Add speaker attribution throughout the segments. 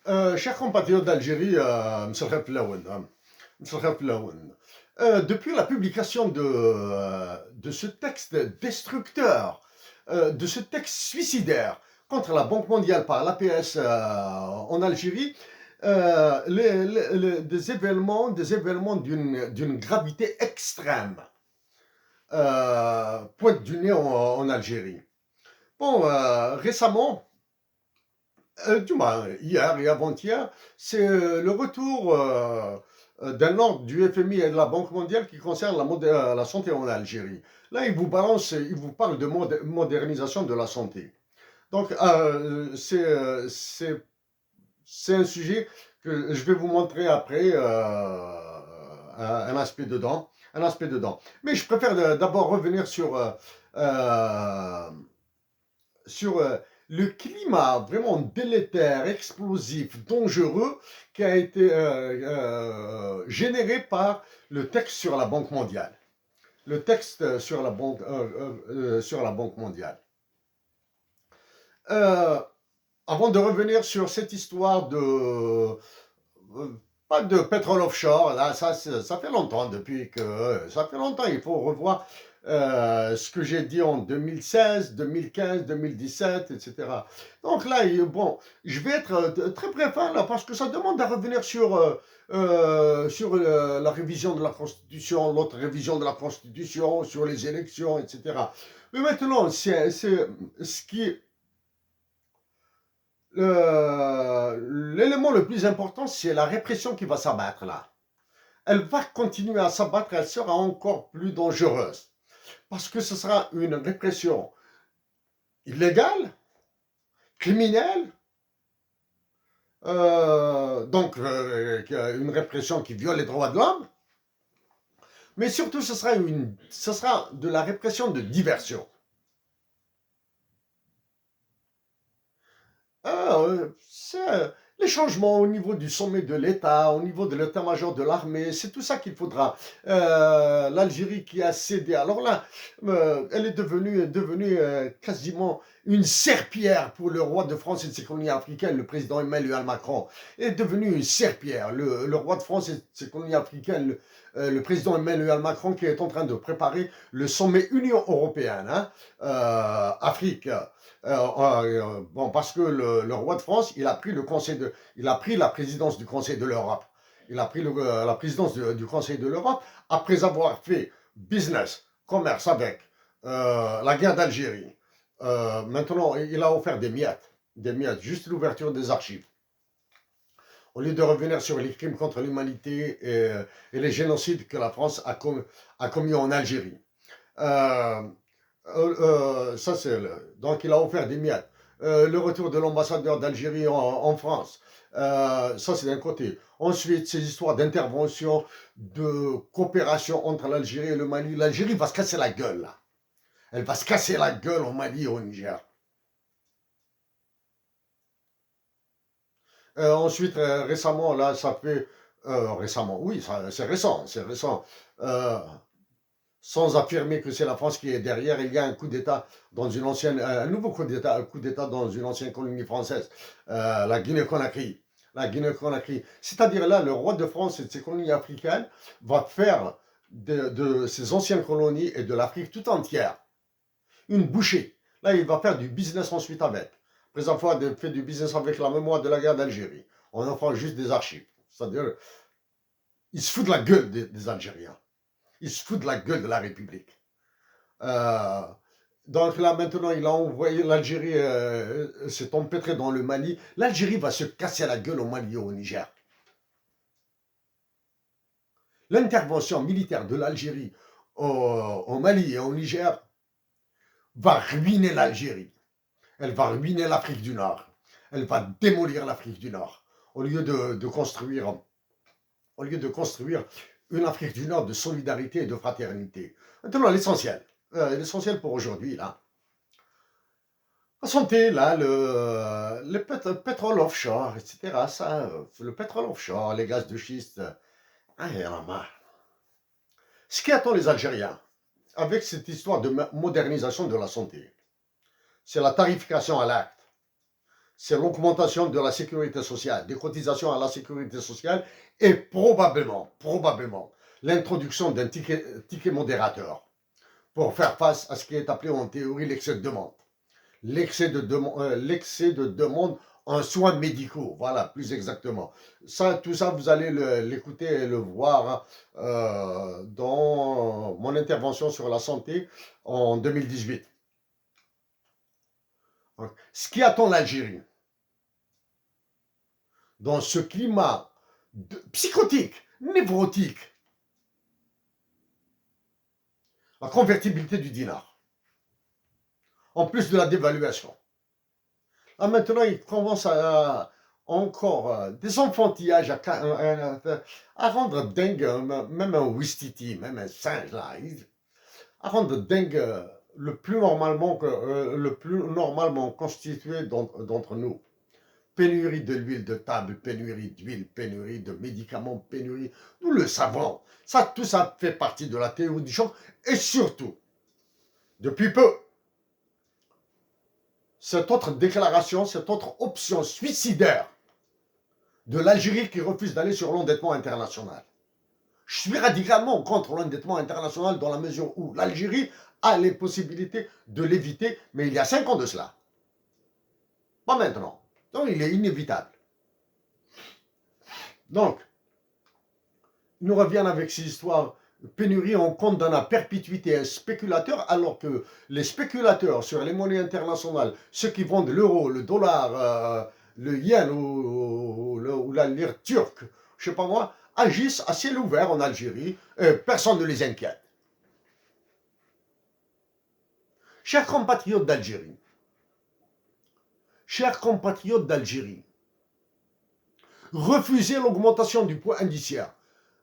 Speaker 1: Chers compatriotes d'Algérie, Msalkhar Filaouen, Msalkhar Filaouen. Depuis la publication de ce texte destructeur, de ce texte suicidaire contre la Banque mondiale par l'APS en Algérie, des événements d'une gravité extrême pointent du nez en Algérie. Bon, récemment, du moins, hier et avant-hier, c'est le retour d'un ordre du FMI et de la Banque mondiale qui concerne la santé en Algérie. Là, il vous parle de modernisation de la santé. Donc, c'est un sujet que je vais vous montrer après un aspect dedans. Un aspect dedans. Mais je préfère d'abord revenir sur le climat vraiment délétère, explosif, dangereux qui a été généré par le texte sur la Banque mondiale. Le texte sur la Banque mondiale. Euh, Avant de revenir sur cette histoire pas de pétrole offshore, là, ça fait longtemps depuis que. Ça fait longtemps, il faut revoir ce que j'ai dit en 2016, 2015, 2017, etc. Donc là, bon, je vais être très bref là, parce que ça demande à revenir sur la révision de la Constitution, l'autre révision de la Constitution, sur les élections, etc. Mais maintenant, ce qui l'élément le plus important, c'est la répression qui va s'abattre là. Elle va continuer à s'abattre, elle sera encore plus dangereuse. Parce que ce sera une répression illégale, criminelle, une répression qui viole les droits de l'homme, mais surtout ce sera de la répression de diversion. Les changements au niveau du sommet de l'État, au niveau de l'état-major de l'armée, c'est tout ça qu'il faudra. L'Algérie qui a cédé, alors là, elle est devenue quasiment une serpillière pour le roi de France et de ses colonies africaines, le président Emmanuel Macron. Elle est devenu une serpillière. Le roi de France et de ses colonies africaines, le président Emmanuel Macron qui est en train de préparer le sommet Union européenne, hein, Afrique. Bon, parce que le roi de France, il a pris la présidence du Conseil de l'Europe. Il a pris la présidence du Conseil de l'Europe après avoir fait business, commerce avec la guerre d'Algérie. Maintenant, il a offert des miettes, juste l'ouverture des archives. Au lieu de revenir sur les crimes contre l'humanité et les génocides que la France a commis en Algérie. Euh, donc il a offert des miettes. Le retour de l'ambassadeur d'Algérie en France. Ça, c'est d'un côté. Ensuite, ces histoires d'intervention, de coopération entre l'Algérie et le Mali. L'Algérie va se casser la gueule, là. Elle va se casser la gueule au Mali et au Niger. Ensuite, récemment, là, ça fait. Récemment, oui, c'est récent, c'est récent. Euh, Sans affirmer que c'est la France qui est derrière, il y a un coup d'État dans une ancienne, un nouveau coup d'État dans une ancienne colonie française, la Guinée-Conakry. La Guinée-Conakry. C'est-à-dire là, le roi de France et de ses colonies africaines va faire de ces anciennes colonies et de l'Afrique tout entière une bouchée. Là, il va faire du business ensuite avec. Après avoir fait du business avec la mémoire de la guerre d'Algérie, en offrant juste des archives. C'est-à-dire, il se fout de la gueule des Algériens. Il se fout de la gueule de la République. Euh, donc là, maintenant, il a envoyé l'Algérie, s'est empêtré dans le Mali. L'Algérie va se casser la gueule au Mali et au Niger. L'intervention militaire de l'Algérie au Mali et au Niger va ruiner l'Algérie. Elle va ruiner l'Afrique du Nord. Elle va démolir l'Afrique du Nord. Au lieu de construire, au lieu de construire une Afrique du Nord de solidarité et de fraternité. Maintenant, l'essentiel pour aujourd'hui, là. La santé, là, le pétrole offshore, etc. Ça, le pétrole offshore, les gaz de schiste, il y en a marre. Ce qui attend les Algériens, avec cette histoire de modernisation de la santé, c'est la tarification à l'acte. c'est l'augmentation de la sécurité sociale, des cotisations à la sécurité sociale et probablement, l'introduction d'un ticket modérateur pour faire face à ce qui est appelé en théorie l'excès de demande. L'excès de demande en soins médicaux, voilà, plus exactement. Ça, tout ça, vous allez l'écouter et le voir dans mon intervention sur la santé en 2018. Ce qui attend l'Algérie dans ce climat psychotique, névrotique, la convertibilité du dinar, en plus de la dévaluation. Là, maintenant, il commence à encore des enfantillages à rendre dingue, même un Ouistiti, même un singe, là, à rendre dingue le plus normalement constitué d'entre nous. Pénurie de l'huile de table, pénurie d'huile, pénurie de médicaments, pénurie. Nous le savons. Ça, tout ça fait partie de la théorie du choc. Et surtout, depuis peu, cette autre déclaration, cette autre option suicidaire de l'Algérie qui refuse d'aller sur l'endettement international. Je suis radicalement contre l'endettement international dans la mesure où l'Algérie a les possibilités de l'éviter, mais il y a 5 ans de cela. Pas maintenant. Donc, il est inévitable. Donc, nous reviennent avec ces histoires pénurie, on condamne à perpétuité un spéculateur, alors que les spéculateurs sur les monnaies internationales, ceux qui vendent l'euro, le dollar, le yen ou la lire turque, je ne sais pas moi, agissent à ciel ouvert en Algérie, personne ne les inquiète. Chers compatriotes d'Algérie, refusez l'augmentation du poids indiciaire.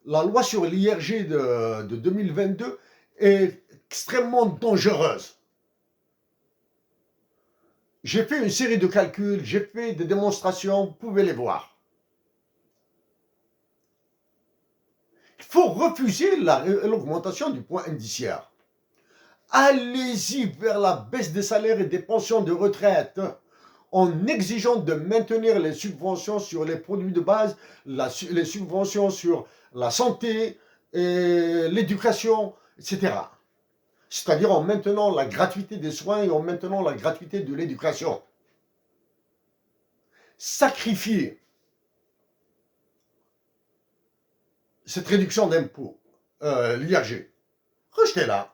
Speaker 1: La loi sur l'IRG de 2022 est extrêmement dangereuse. J'ai fait une série de calculs, j'ai fait des démonstrations, vous pouvez les voir. Il faut refuser l'augmentation du poids indiciaire. Allez-y vers la baisse des salaires et des pensions de retraite en exigeant de maintenir les subventions sur les produits de base, les subventions sur la santé, l'éducation, etc. C'est-à-dire en maintenant la gratuité des soins et en maintenant la gratuité de l'éducation. Sacrifier cette réduction d'impôts, l'IRG, rejetez-la.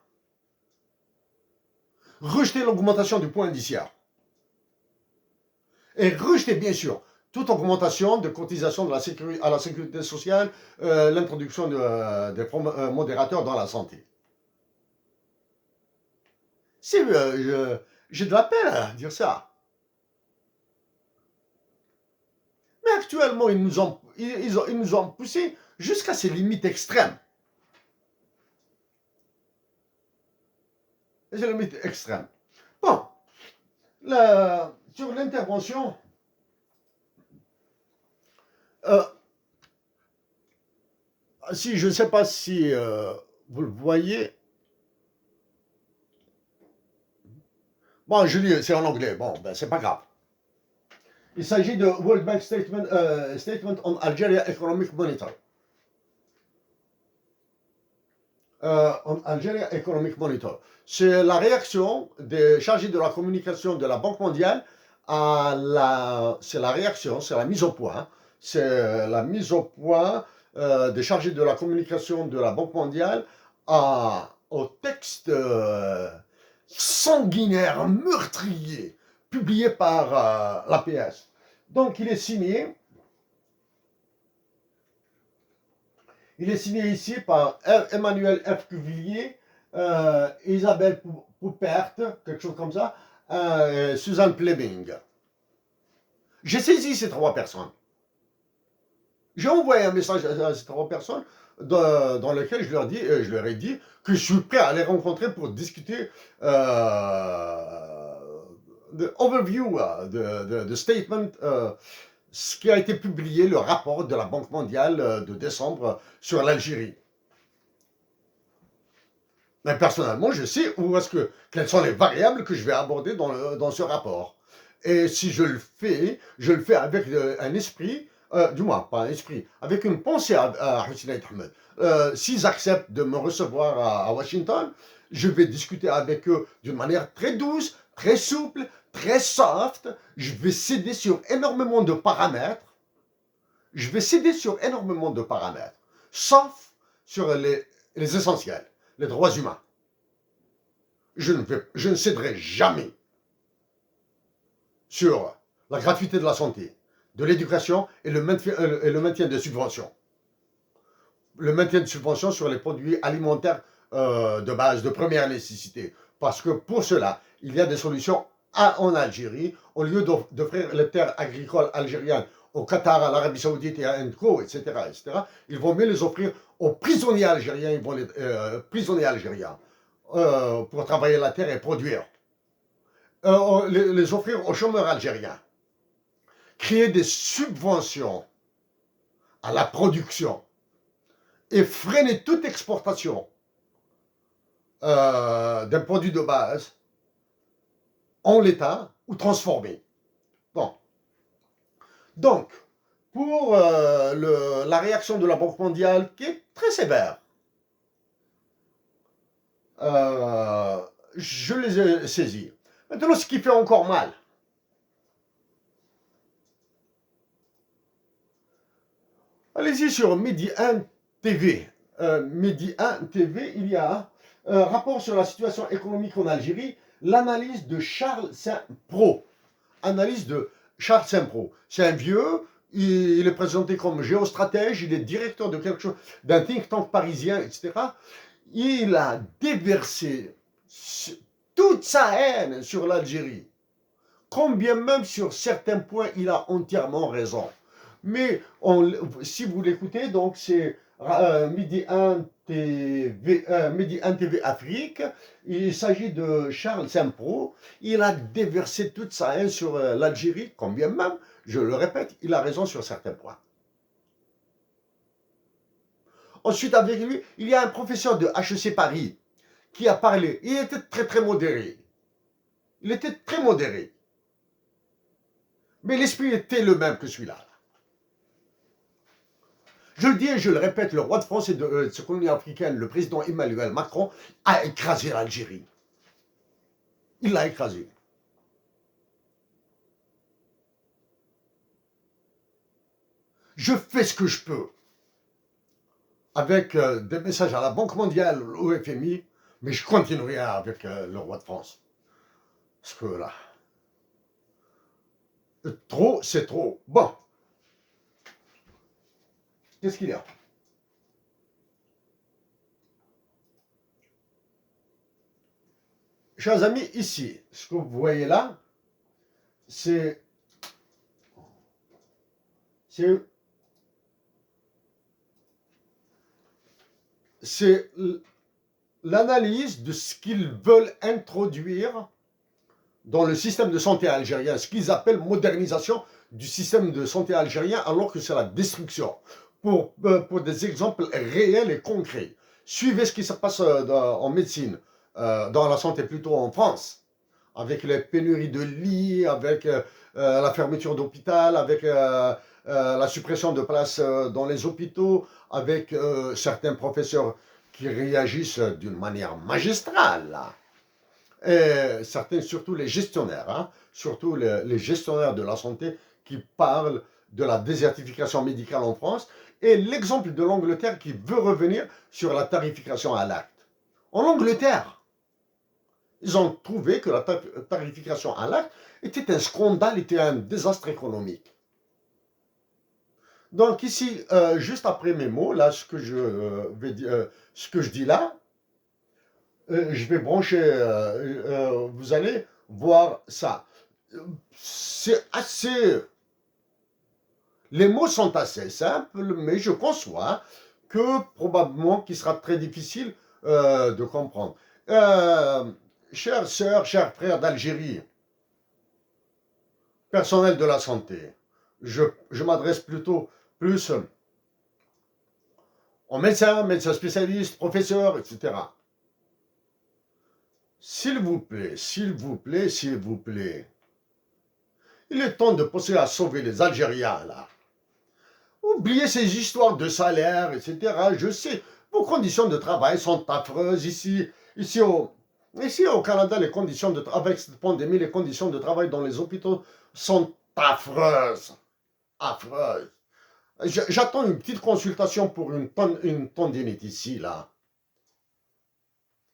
Speaker 1: Rejetez l'augmentation du point indiciaire. Et rejetez bien sûr toute augmentation de cotisation à la sécurité sociale, l'introduction des fonds modérateurs dans la santé. J'ai de la peine à dire ça. Mais actuellement, ils nous ont poussé jusqu'à ces limites extrêmes. Ces limites extrêmes. Bon, sur l'intervention, si je ne sais pas si vous le voyez. Bon, je lis, c'est en anglais. Bon, ben c'est pas grave. Il s'agit de World Bank Statement on Algeria Economic Monitor. On Algeria Economic Monitor. C'est la réaction des chargés de la communication de la Banque mondiale c'est la mise au point. C'est la mise au point des chargés de la communication de la Banque mondiale au texte sanguinaire, meurtrier, publié par l'APS. Donc il est signé ici par Emmanuel F. Cuvillier, Isabelle Poupert, quelque chose comme ça, Suzanne Fleming. J'ai saisi ces 3 personnes. J'ai envoyé un message à ces 3 personnes dans lequel je leur ai dit que je suis prêt à les rencontrer pour discuter de overview, de statement, ce qui a été publié, le rapport de la Banque mondiale de décembre sur l'Algérie. Mais personnellement, je sais quelles sont les variables que je vais aborder dans ce rapport. Et si je le fais avec un esprit, du moins, pas un esprit, avec une pensée à Hussein Ahmed. S'ils acceptent de me recevoir à Washington, je vais discuter avec eux d'une manière très douce, très souple, très soft. Je vais céder sur énormément de paramètres. Je vais céder sur énormément de paramètres, sauf sur les essentiels, les droits humains. Je ne céderai jamais sur la gratuité de la santé, de l'éducation et le maintien des subventions. Le maintien de subventions sur les produits alimentaires de base, de première nécessité. Parce que pour cela, il y a des solutions en Algérie. Au lieu d'offrir les terres agricoles algériennes au Qatar, à l'Arabie Saoudite et à Indco, etc., ils vont mieux les offrir aux prisonniers algériens, prisonniers algériens pour travailler la terre et produire. Les offrir aux chômeurs algériens. Créer des subventions à la production et freiner toute exportation d'un produit de base en l'état ou transformé. Bon. Donc, pour la réaction de la Banque mondiale, qui est très sévère, je les ai saisis. Maintenant, ce qui fait encore mal, allez-y sur Midi 1 TV. Midi 1 TV, il y a un rapport sur la situation économique en Algérie, l'analyse de Charles Saint-Pro. Analyse de Charles Saint-Pro. C'est un vieux, il est présenté comme géostratège, il est directeur de quelque chose, d'un think tank parisien, etc. Il a déversé toute sa haine sur l'Algérie. Combien même sur certains points, il a entièrement raison. Mais si vous l'écoutez, donc c'est Midi 1 TV, Midi 1 TV Afrique. Il s'agit de Charles Saint-Pro. Il a déversé toute sa haine sur l'Algérie, combien même, je le répète, il a raison sur certains points. Ensuite, avec lui, il y a un professeur de HEC Paris qui a parlé. Il était très très modéré. Il était très modéré. Mais l'esprit était le même que celui-là. Je le dis et je le répète, le roi de France et de sa colonie africaine, le président Emmanuel Macron, a écrasé l'Algérie. Il l'a écrasé. Je fais ce que je peux. Avec des messages à la Banque mondiale, au FMI, mais je continuerai avec le roi de France. Parce que là, trop, c'est trop. Bon. Qu'est-ce qu'il y a? Chers amis, ici, ce que vous voyez là, c'est l'analyse de ce qu'ils veulent introduire dans le système de santé algérien, ce qu'ils appellent modernisation du système de santé algérien, alors que c'est la destruction. Pour des exemples réels et concrets. Suivez ce qui se passe en médecine, dans la santé plutôt en France, avec les pénuries de lits, avec la fermeture d'hôpital, avec la suppression de places dans les hôpitaux, avec certains professeurs qui réagissent d'une manière magistrale, là. Et certains, surtout les gestionnaires, hein, surtout les gestionnaires de la santé qui parlent de la désertification médicale en France, et l'exemple de l'Angleterre qui veut revenir sur la tarification à l'acte. En Angleterre, ils ont trouvé que la tarification à l'acte était un scandale, était un désastre économique. Donc ici, juste après mes mots, là, ce que je dis là, je vais brancher, vous allez voir ça. C'est assez... Les mots sont assez simples, mais je conçois que probablement qu'il sera très difficile de comprendre. Chères sœurs, chers frères d'Algérie, personnel de la santé, je m'adresse plutôt plus aux médecins, médecins spécialistes, professeurs, etc. S'il vous plaît, s'il vous plaît, s'il vous plaît, Il est temps de penser à sauver les Algériens, là. Oubliez ces histoires de salaire, etc. Je sais, vos conditions de travail sont affreuses ici. Ici au Canada, avec cette pandémie, les conditions de travail dans les hôpitaux sont affreuses. Affreuses. J'attends une petite consultation pour une tendinite ici, là.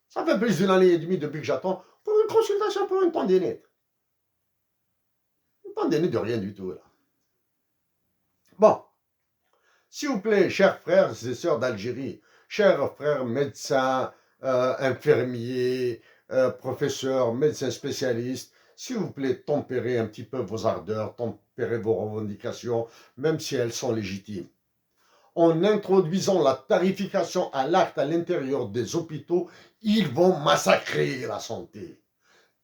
Speaker 1: Ça fait plus d'une année et demie depuis que j'attends pour une consultation pour une tendinite. Une tendinite de rien du tout, là. Bon, s'il vous plaît, chers frères et sœurs d'Algérie, chers frères médecins, infirmiers, professeurs, médecins spécialistes, s'il vous plaît, tempérez un petit peu vos ardeurs, tempérez vos revendications, même si elles sont légitimes. En introduisant la tarification à l'acte à l'intérieur des hôpitaux, ils vont massacrer la santé.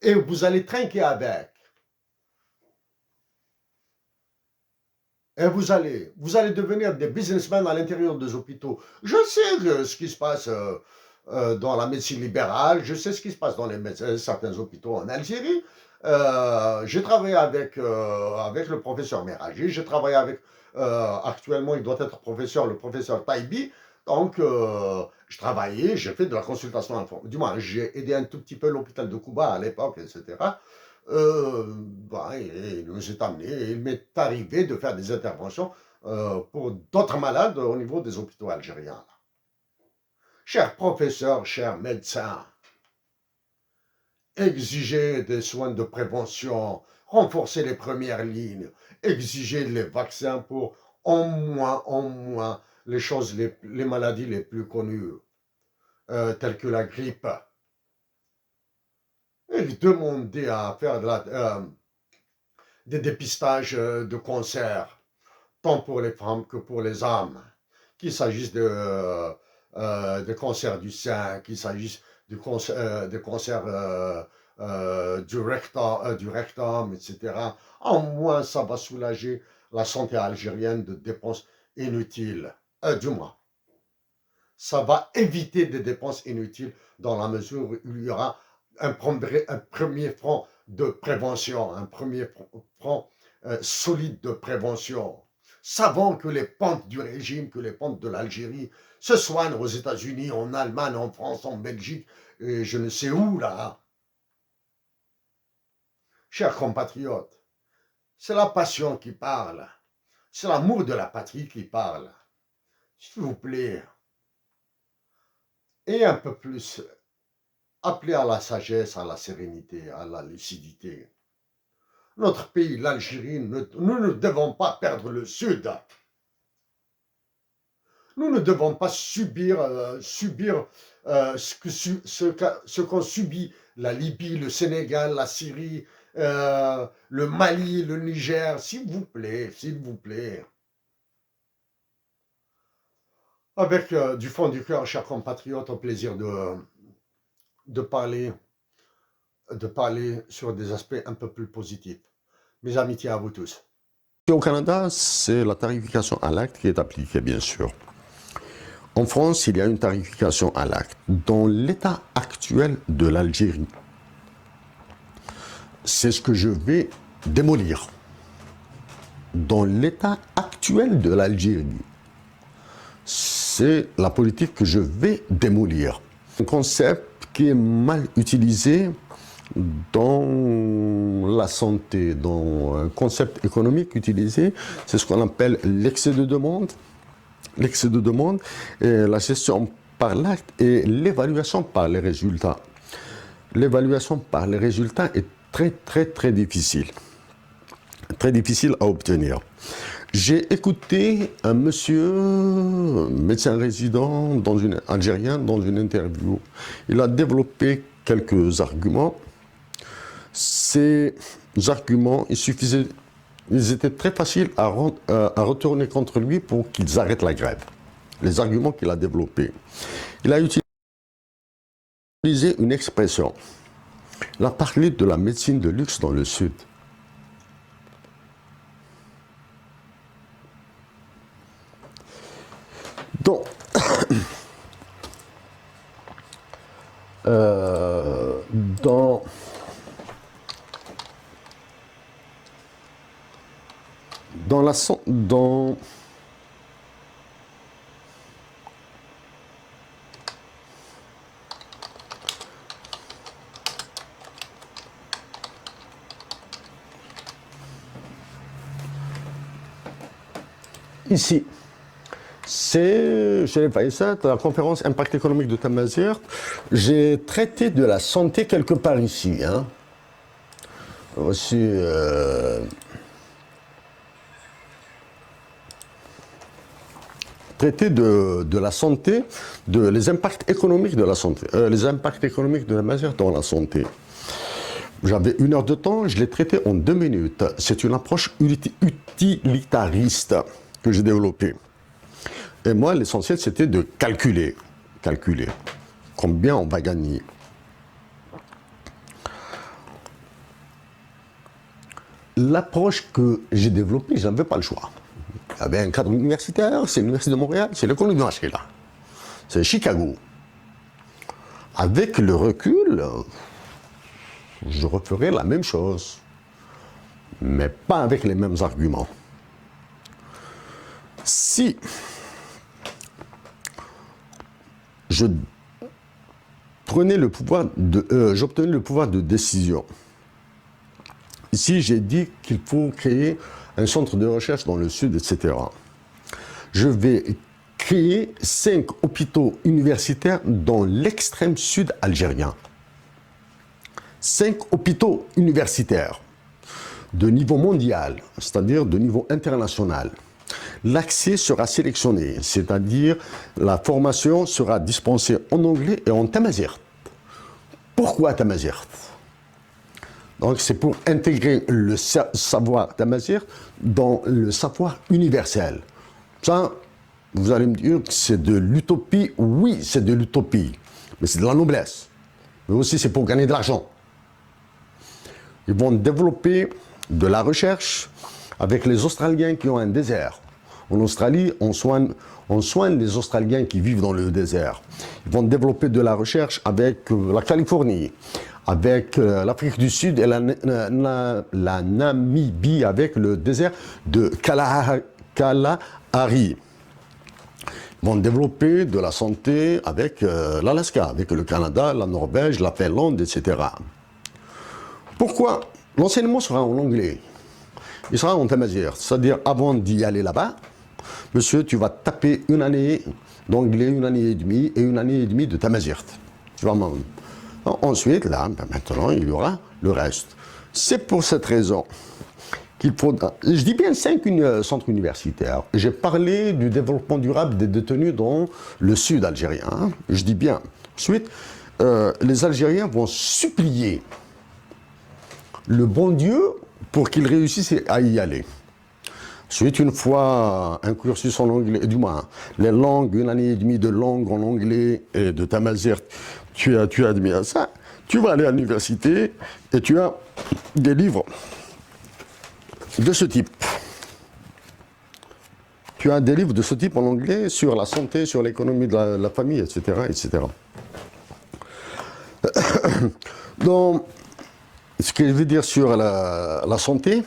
Speaker 1: Et vous allez trinquer avec. Et vous allez devenir des businessmen à l'intérieur des hôpitaux. Je sais ce qui se passe dans la médecine libérale, je sais ce qui se passe dans certains hôpitaux en Algérie. J'ai travaillé avec le professeur Meragi, j'ai travaillé avec, actuellement il doit être professeur, le professeur Taibi. Donc, je travaillais, j'ai fait de la consultation informatique. Du moins, j'ai aidé un tout petit peu l'hôpital de Cuba à l'époque, etc. Il nous est amené, il m'est arrivé de faire des interventions pour d'autres malades au niveau des hôpitaux algériens. Chers professeurs, chers médecins, exigez des soins de prévention, renforcez les premières lignes, exigez les vaccins pour au moins les maladies les plus connues, telles que la grippe. Et demandez à faire des dépistages de cancer, tant pour les femmes que pour les hommes, qu'il s'agisse de cancer du sein, qu'il s'agisse de cancer du rectum, etc. Au moins, ça va soulager la santé algérienne de dépenses inutiles. Du moins, ça va éviter des dépenses inutiles dans la mesure où il y aura un premier front de prévention, un premier front solide de prévention. Savons que les pentes du régime, que les pentes de l'Algérie se soignent aux États-Unis, en Allemagne, en France, en Belgique, et je ne sais où là. Chers compatriotes, c'est la passion qui parle, c'est l'amour de la patrie qui parle. S'il vous plaît, et un peu plus, appelez à la sagesse, à la sérénité, à la lucidité. Notre pays, l'Algérie, nous ne devons pas perdre le Sud. Nous ne devons pas subir ce qu'ont subi la Libye, le Sénégal, la Syrie, le Mali, le Niger. S'il vous plaît, s'il vous plaît. Avec du fond du cœur, chers compatriotes, au plaisir de parler sur des aspects un peu plus positifs. Mes amitiés à vous tous.
Speaker 2: Au Canada, c'est la tarification à l'acte qui est appliquée, bien sûr. En France, il y a une tarification à l'acte. Dans l'état actuel de l'Algérie, c'est ce que je vais démolir. Dans l'état actuel de l'Algérie, c'est la politique que je vais démolir. Un concept qui est mal utilisé dans la santé, dans un concept économique utilisé, c'est ce qu'on appelle l'excès de demande. L'excès de demande, et la gestion par l'acte et l'évaluation par les résultats. L'évaluation par les résultats est très difficile. Très difficile à obtenir. J'ai écouté un monsieur, médecin résident algérien, dans une interview. Il a développé quelques arguments. Ces arguments, ils étaient très faciles à retourner contre lui pour qu'ils arrêtent la grève. Les arguments qu'il a développés. Il a utilisé une expression. Il a parlé de la médecine de luxe dans le Sud. Donc, Dans la... san- Dans... Ici, c'est chez les Faïsat, la conférence Impact économique de Tamazirt. J'ai traité de la santé quelque part ici. Hein. Aussi, traité de la santé, les impacts économiques de la santé, les impacts économiques de Tamazirt dans la santé. J'avais 1 heure de temps, je l'ai traité en 2 minutes. C'est une approche utilitariste que j'ai développée. Et moi, l'essentiel, c'était de calculer combien on va gagner. L'approche que j'ai développée, je n'avais pas le choix. Il y avait un cadre universitaire, c'est l'Université de Montréal, c'est l'école de là. C'est Chicago. Avec le recul, je referai la même chose, mais pas avec les mêmes arguments. Si j'obtenais le pouvoir de décision, ici j'ai dit qu'il faut créer un centre de recherche dans le sud, etc. Je vais créer 5 hôpitaux universitaires dans l'extrême sud algérien. 5 hôpitaux universitaires de niveau mondial, c'est-à-dire de niveau international. L'accès sera sélectionné, c'est-à-dire la formation sera dispensée en anglais et en tamazirt. Pourquoi tamazirt? Donc c'est pour intégrer le savoir tamazirt dans le savoir universel. Ça, vous allez me dire que c'est de l'utopie. Oui, c'est de l'utopie, mais c'est de la noblesse. Mais aussi c'est pour gagner de l'argent. Ils vont développer de la recherche avec les Australiens qui ont un désert. En Australie, on soigne les Australiens qui vivent dans le désert. Ils vont développer de la recherche avec la Californie, avec l'Afrique du Sud et la Namibie, avec le désert de Kalahari. Ils vont développer de la santé avec l'Alaska, avec le Canada, la Norvège, la Finlande, etc. Pourquoi? L'enseignement sera en anglais. Il sera en tamazirt. C'est-à-dire, avant d'y aller là-bas, monsieur, tu vas taper 1 année d'anglais, 1 année et demie, et 1 année et demie de tamazirt. Tu vas ensuite, là, maintenant, il y aura le reste. C'est pour cette raison qu'il faudra... Je dis bien 5 centres universitaires. J'ai parlé du développement durable des détenus dans le sud algérien. Hein. Je dis bien. Ensuite, les Algériens vont supplier le bon Dieu pour qu'ils réussissent à y aller. Ensuite, une fois un cursus en anglais, du moins les langues, 1 année et demie de langue en anglais et de tamazirt, tu es admis à ça, tu vas aller à l'université et tu as des livres de ce type. Tu as des livres de ce type en anglais sur la santé, sur l'économie de la famille, etc., etc. Donc, ce que je veux dire sur la santé,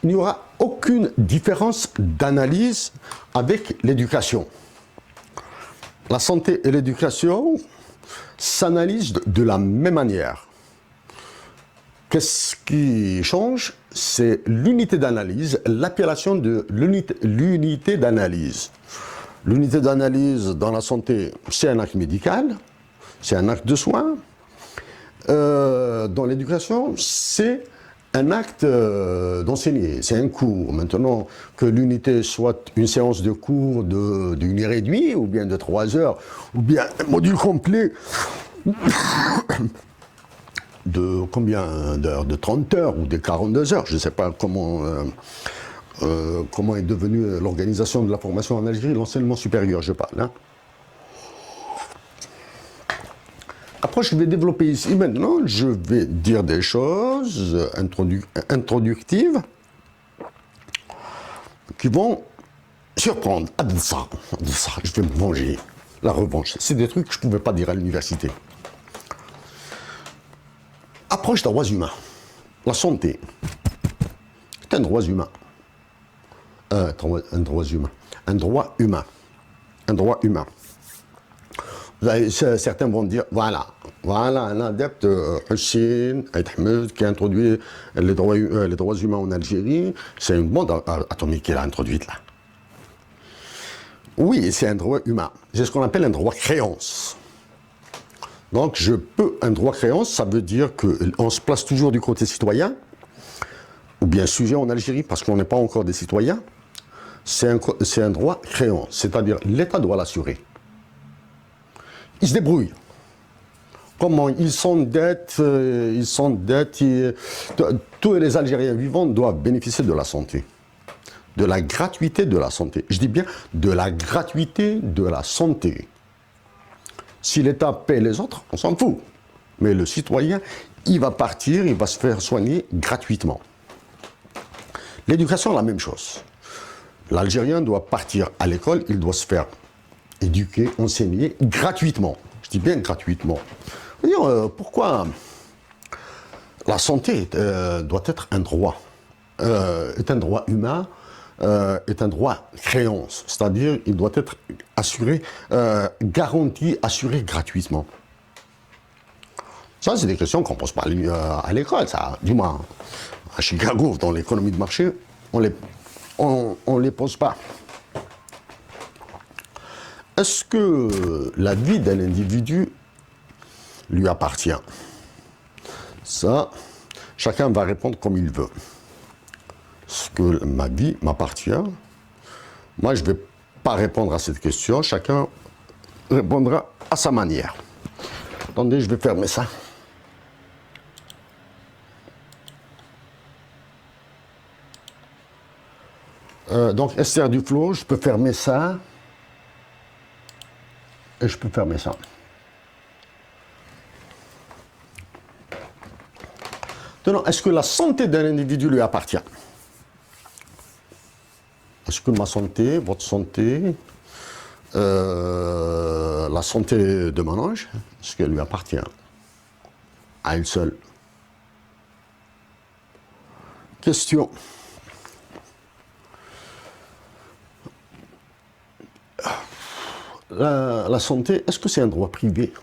Speaker 2: il n'y aura aucune différence d'analyse avec l'éducation. La santé et l'éducation s'analysent de la même manière. Qu'est-ce qui change? C'est l'unité d'analyse, l'appellation de l'unité d'analyse. L'unité d'analyse dans la santé, c'est un acte médical, c'est un acte de soin. Dans l'éducation, c'est un acte d'enseigner, c'est un cours. Maintenant, que l'unité soit une séance de cours d'1 heure et demie, ou bien de 3 heures, ou bien un module complet de combien d'heures? De 30 heures ou de 42 heures. Je ne sais pas comment est devenue l'organisation de la formation en Algérie, l'enseignement supérieur, je parle. Hein. Après, je vais développer ici. Maintenant, je vais dire des choses introductives qui vont surprendre. Ça, je vais me venger. La revanche. C'est des trucs que je ne pouvais pas dire à l'université. Approche des droits humains. La santé est un droit humain. Un droit humain. Un droit humain. Un droit humain. Certains vont dire, voilà un adepte, Hussein Ahmed, qui a introduit les droits humains en Algérie, c'est une bombe atomique qu'il a introduite là. Oui, c'est un droit humain. C'est ce qu'on appelle un droit créance. Donc, un droit créance, ça veut dire qu'on se place toujours du côté citoyen, ou bien sujet en Algérie, parce qu'on n'est pas encore des citoyens. C'est un droit créance, c'est-à-dire l'État doit l'assurer. Ils se débrouillent. Comment ils s'endettent, tous les Algériens vivants doivent bénéficier de la santé. De la gratuité de la santé. Je dis bien de la gratuité de la santé. Si l'État paie les autres, on s'en fout. Mais le citoyen, il va partir, il va se faire soigner gratuitement. L'éducation, la même chose. L'Algérien doit partir à l'école, il doit se faire éduquer, enseigner gratuitement. Je dis bien gratuitement. Pourquoi la santé doit être un droit, est un droit humain, est un droit créance, c'est-à-dire il doit être assuré, garanti, assuré gratuitement. Ça, c'est des questions qu'on ne pose pas à l'école, ça. Du moins, à Chicago, dans l'économie de marché, on les pose pas. Est-ce que la vie d'un individu lui appartient? Ça, chacun va répondre comme il veut. Est-ce que ma vie m'appartient? Moi, je ne vais pas répondre à cette question. Chacun répondra à sa manière. Attendez, je vais fermer ça. Donc, Esther Duflo, je peux fermer ça. Et je peux fermer ça. Maintenant, est-ce que la santé d'un individu lui appartient? Est-ce que ma santé, votre santé, la santé de mon ange, est-ce qu'elle lui appartient? À elle seule. Question. La santé, est-ce que c'est un droit privé?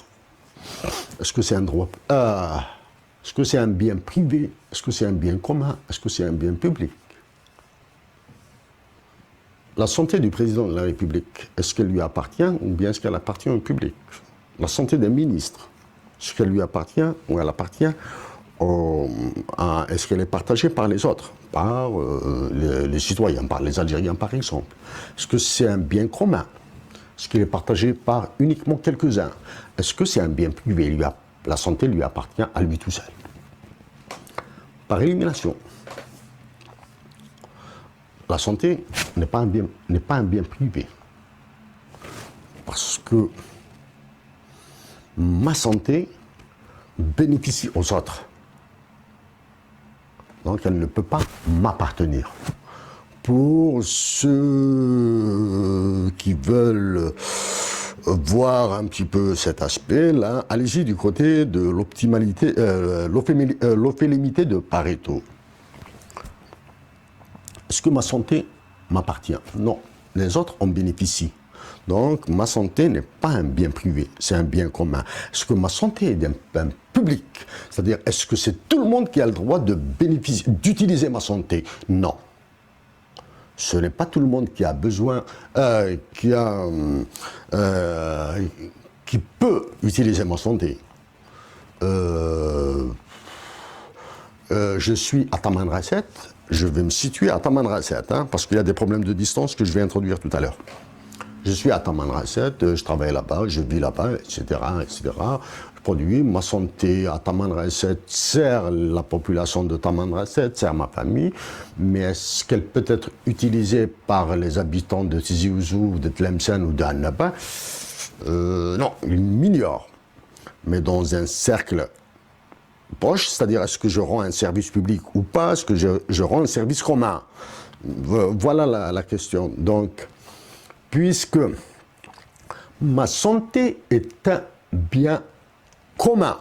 Speaker 2: Est-ce que c'est un droit... est-ce que c'est un bien privé? Est-ce que c'est un bien commun? Est-ce que c'est un bien public? La santé du président de la République, est-ce qu'elle lui appartient ou bien est-ce qu'elle appartient au public? La santé des ministres, est-ce qu'elle lui appartient ou elle appartient est-ce qu'elle est partagée par les autres, par les citoyens, par les Algériens par exemple? Est-ce que c'est un bien commun? Est-ce qu'il est partagé par uniquement quelques-uns? Est-ce que c'est un bien privé? La santé lui appartient à lui tout seul. Par élimination, la santé n'est pas un bien privé. Parce que ma santé bénéficie aux autres. Donc elle ne peut pas m'appartenir. Pour ceux qui veulent voir un petit peu cet aspect-là, allez-y du côté de l'optimalité, l'ophélimité de Pareto. Est-ce que ma santé m'appartient? Non, les autres en bénéficient. Donc ma santé n'est pas un bien privé, c'est un bien commun. Est-ce que ma santé est un bien public? C'est-à-dire, est-ce que c'est tout le monde qui a le droit de bénéficier, d'utiliser ma santé? Non. Ce n'est pas tout le monde qui a besoin, qui peut utiliser ma santé. Je suis à Taman Rasset, je vais me situer à Taman Rasset, parce qu'il y a des problèmes de distance que je vais introduire tout à l'heure. Je suis à Taman Rasset, je travaille là-bas, je vis là-bas, etc., etc. Je produis, ma santé à Taman Rasset sert la population de Taman Rasset, sert ma famille, mais est-ce qu'elle peut être utilisée par les habitants de Tizi Ouzou, de Tlemcen ou d'Annaba? Non, ils m'ignorent. Mais dans un cercle proche, c'est-à-dire est-ce que je rends un service public ou pas, est-ce que je rends un service commun? Voilà la question. Donc, puisque ma santé est un bien commun,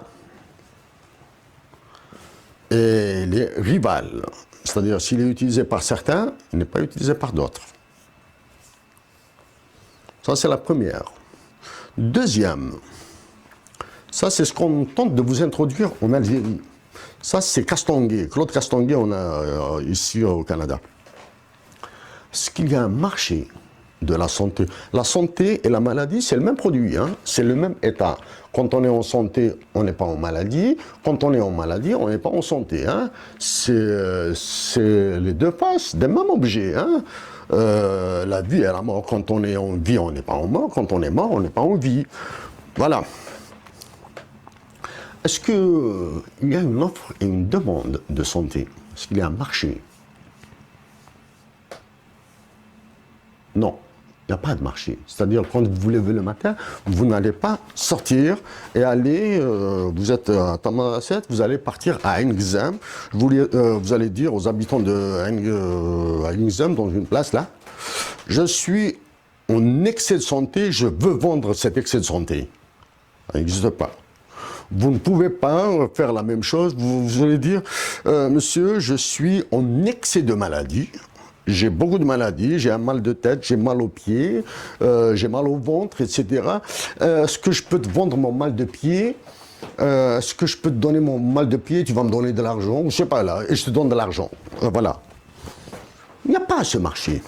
Speaker 2: et il est rival. C'est-à-dire, s'il est utilisé par certains, il n'est pas utilisé par d'autres. Ça, c'est la première. Deuxième, ça, c'est ce qu'on tente de vous introduire en Algérie. Ça, c'est Castonguay, Claude Castonguay, on a ici au Canada. Est-ce qu'il y a un marché de la santé? La santé et la maladie, c'est le même produit, hein? C'est le même état. Quand on est en santé, on n'est pas en maladie. Quand on est en maladie, on n'est pas en santé, hein? C'est les deux faces d'un même objet, hein? La vie et la mort. Quand on est en vie, on n'est pas en mort. Quand on est mort, on n'est pas en vie. Voilà. Est-ce qu'il y a une offre et une demande de santé? Est-ce qu'il y a un marché? Non, il n'y a pas de marché. C'est-à-dire, quand vous vous levez le matin, vous n'allez pas sortir et aller, vous êtes à Tamaracet, vous allez partir à Engzem. Vous allez dire aux habitants de Engzem, dans une place là, je suis en excès de santé, je veux vendre cet excès de santé. Ça n'existe pas. Vous ne pouvez pas faire la même chose. Vous allez dire, monsieur, je suis en excès de maladie. J'ai beaucoup de maladies, j'ai un mal de tête, j'ai mal aux pieds, j'ai mal au ventre, etc. Est-ce que je peux te vendre mon mal de pied? Est-ce que je peux te donner mon mal de pied? Tu vas me donner de l'argent, je sais pas là, et je te donne de l'argent. Voilà. Il n'y a pas ce marché.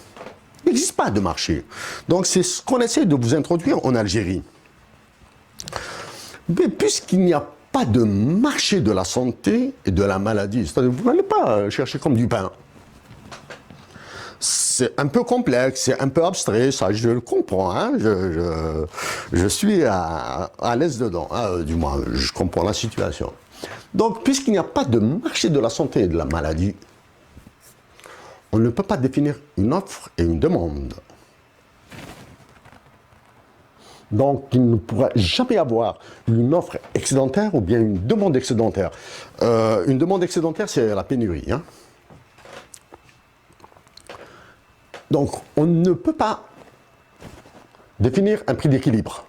Speaker 2: Il n'existe pas de marché. Donc c'est ce qu'on essaie de vous introduire en Algérie. Mais puisqu'il n'y a pas de marché de la santé et de la maladie, c'est-à-dire vous n'allez pas chercher comme du pain. C'est un peu complexe, c'est un peu abstrait, ça je le comprends, hein, je suis à l'aise dedans, hein, du moins je comprends la situation. Donc puisqu'il n'y a pas de marché de la santé et de la maladie, on ne peut pas définir une offre et une demande. Donc il ne pourra jamais avoir une offre excédentaire ou bien une demande excédentaire. Une demande excédentaire, c'est la pénurie, hein. Donc, on ne peut pas définir un prix d'équilibre.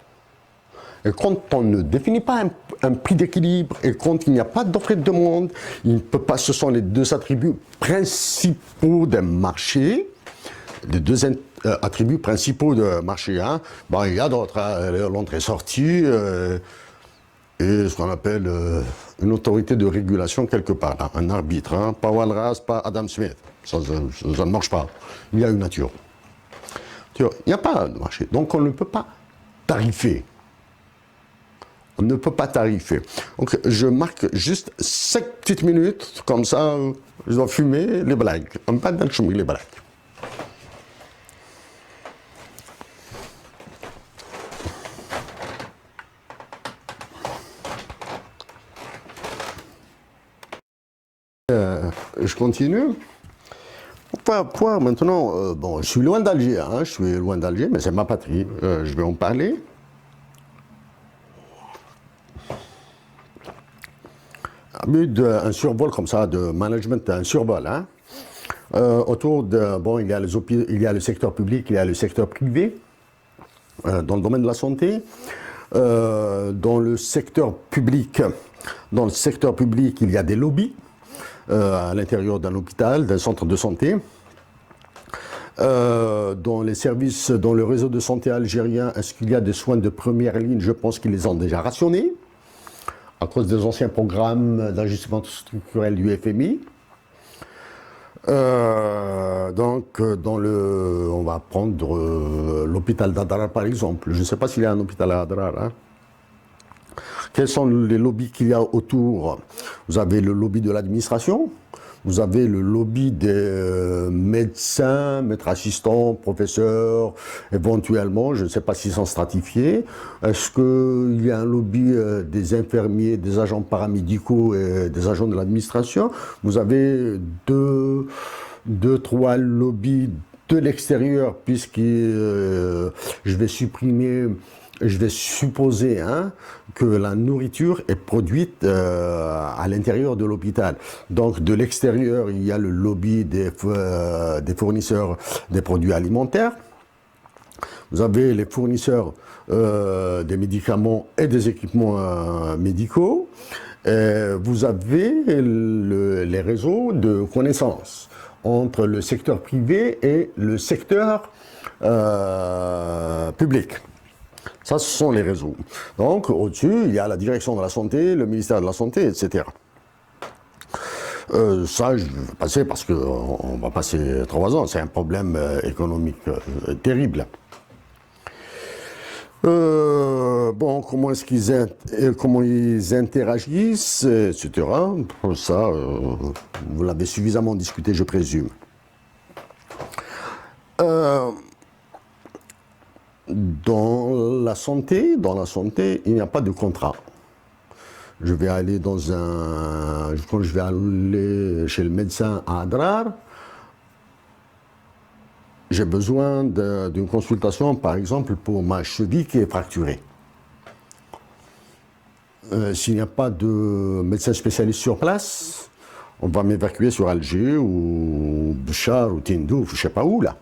Speaker 2: Et quand on ne définit pas un prix d'équilibre et quand il n'y a pas d'offre et de demande, il ne peut pas, ce sont les deux attributs principaux d'un marché, les deux attributs principaux d'un marché. Hein. Bon, il y a d'autres, hein, l'entrée-sortie et ce qu'on appelle une autorité de régulation quelque part, hein, un arbitre, hein, pas Walras, pas Adam Smith. Ça ne marche pas. Il y a une nature. Il n'y a pas de marché. Donc on ne peut pas tarifer. On ne peut pas tarifer. Donc je marque juste 5 petites minutes, comme ça, je dois fumer les blagues. On ne peut pas dans le les blagues. Je continue. Point maintenant, bon, je suis loin d'Alger, hein, je suis loin d'Alger, mais c'est ma patrie, je vais en parler. Un survol comme ça, de management, un survol, hein. Autour de, bon, il y a le secteur public, il y a le secteur privé, dans le domaine de la santé. Dans le secteur public, il y a des lobbies. À l'intérieur d'un hôpital, d'un centre de santé. Dans les services, dans le réseau de santé algérien, est-ce qu'il y a des soins de première ligne? Je pense qu'ils les ont déjà rationnés, à cause des anciens programmes d'ajustement structurel du FMI. On va prendre l'hôpital d'Adrar par exemple. Je ne sais pas s'il y a un hôpital à Adrar, hein. Quels sont les lobbies qu'il y a autour? Vous avez le lobby de l'administration, vous avez le lobby des médecins, maîtres assistants, professeurs, éventuellement, je ne sais pas s'ils sont stratifiés. Est-ce qu'il y a un lobby des infirmiers, des agents paramédicaux et des agents de l'administration? Vous avez deux, trois lobbies de l'extérieur, je vais supposer, hein, que la nourriture est produite à l'intérieur de l'hôpital. Donc de l'extérieur, il y a le lobby des fournisseurs des produits alimentaires. Vous avez les fournisseurs des médicaments et des équipements médicaux. Vous avez les réseaux de connaissances entre le secteur privé et le secteur public. Ça, ce sont les réseaux. Donc, au-dessus, il y a la direction de la santé, le ministère de la Santé, etc. Ça, je vais passer parce qu'on va passer 3 ans. C'est un problème économique terrible. Bon, comment ils interagissent, etc. Ça, vous l'avez suffisamment discuté, je présume. Dans la santé, il n'y a pas de contrat. Quand je vais aller chez le médecin à Adrar, j'ai besoin d'une consultation, par exemple, pour ma cheville qui est fracturée. S'il n'y a pas de médecin spécialiste sur place, on va m'évacuer sur Alger ou Bouchard ou Tindouf, je ne sais pas où là.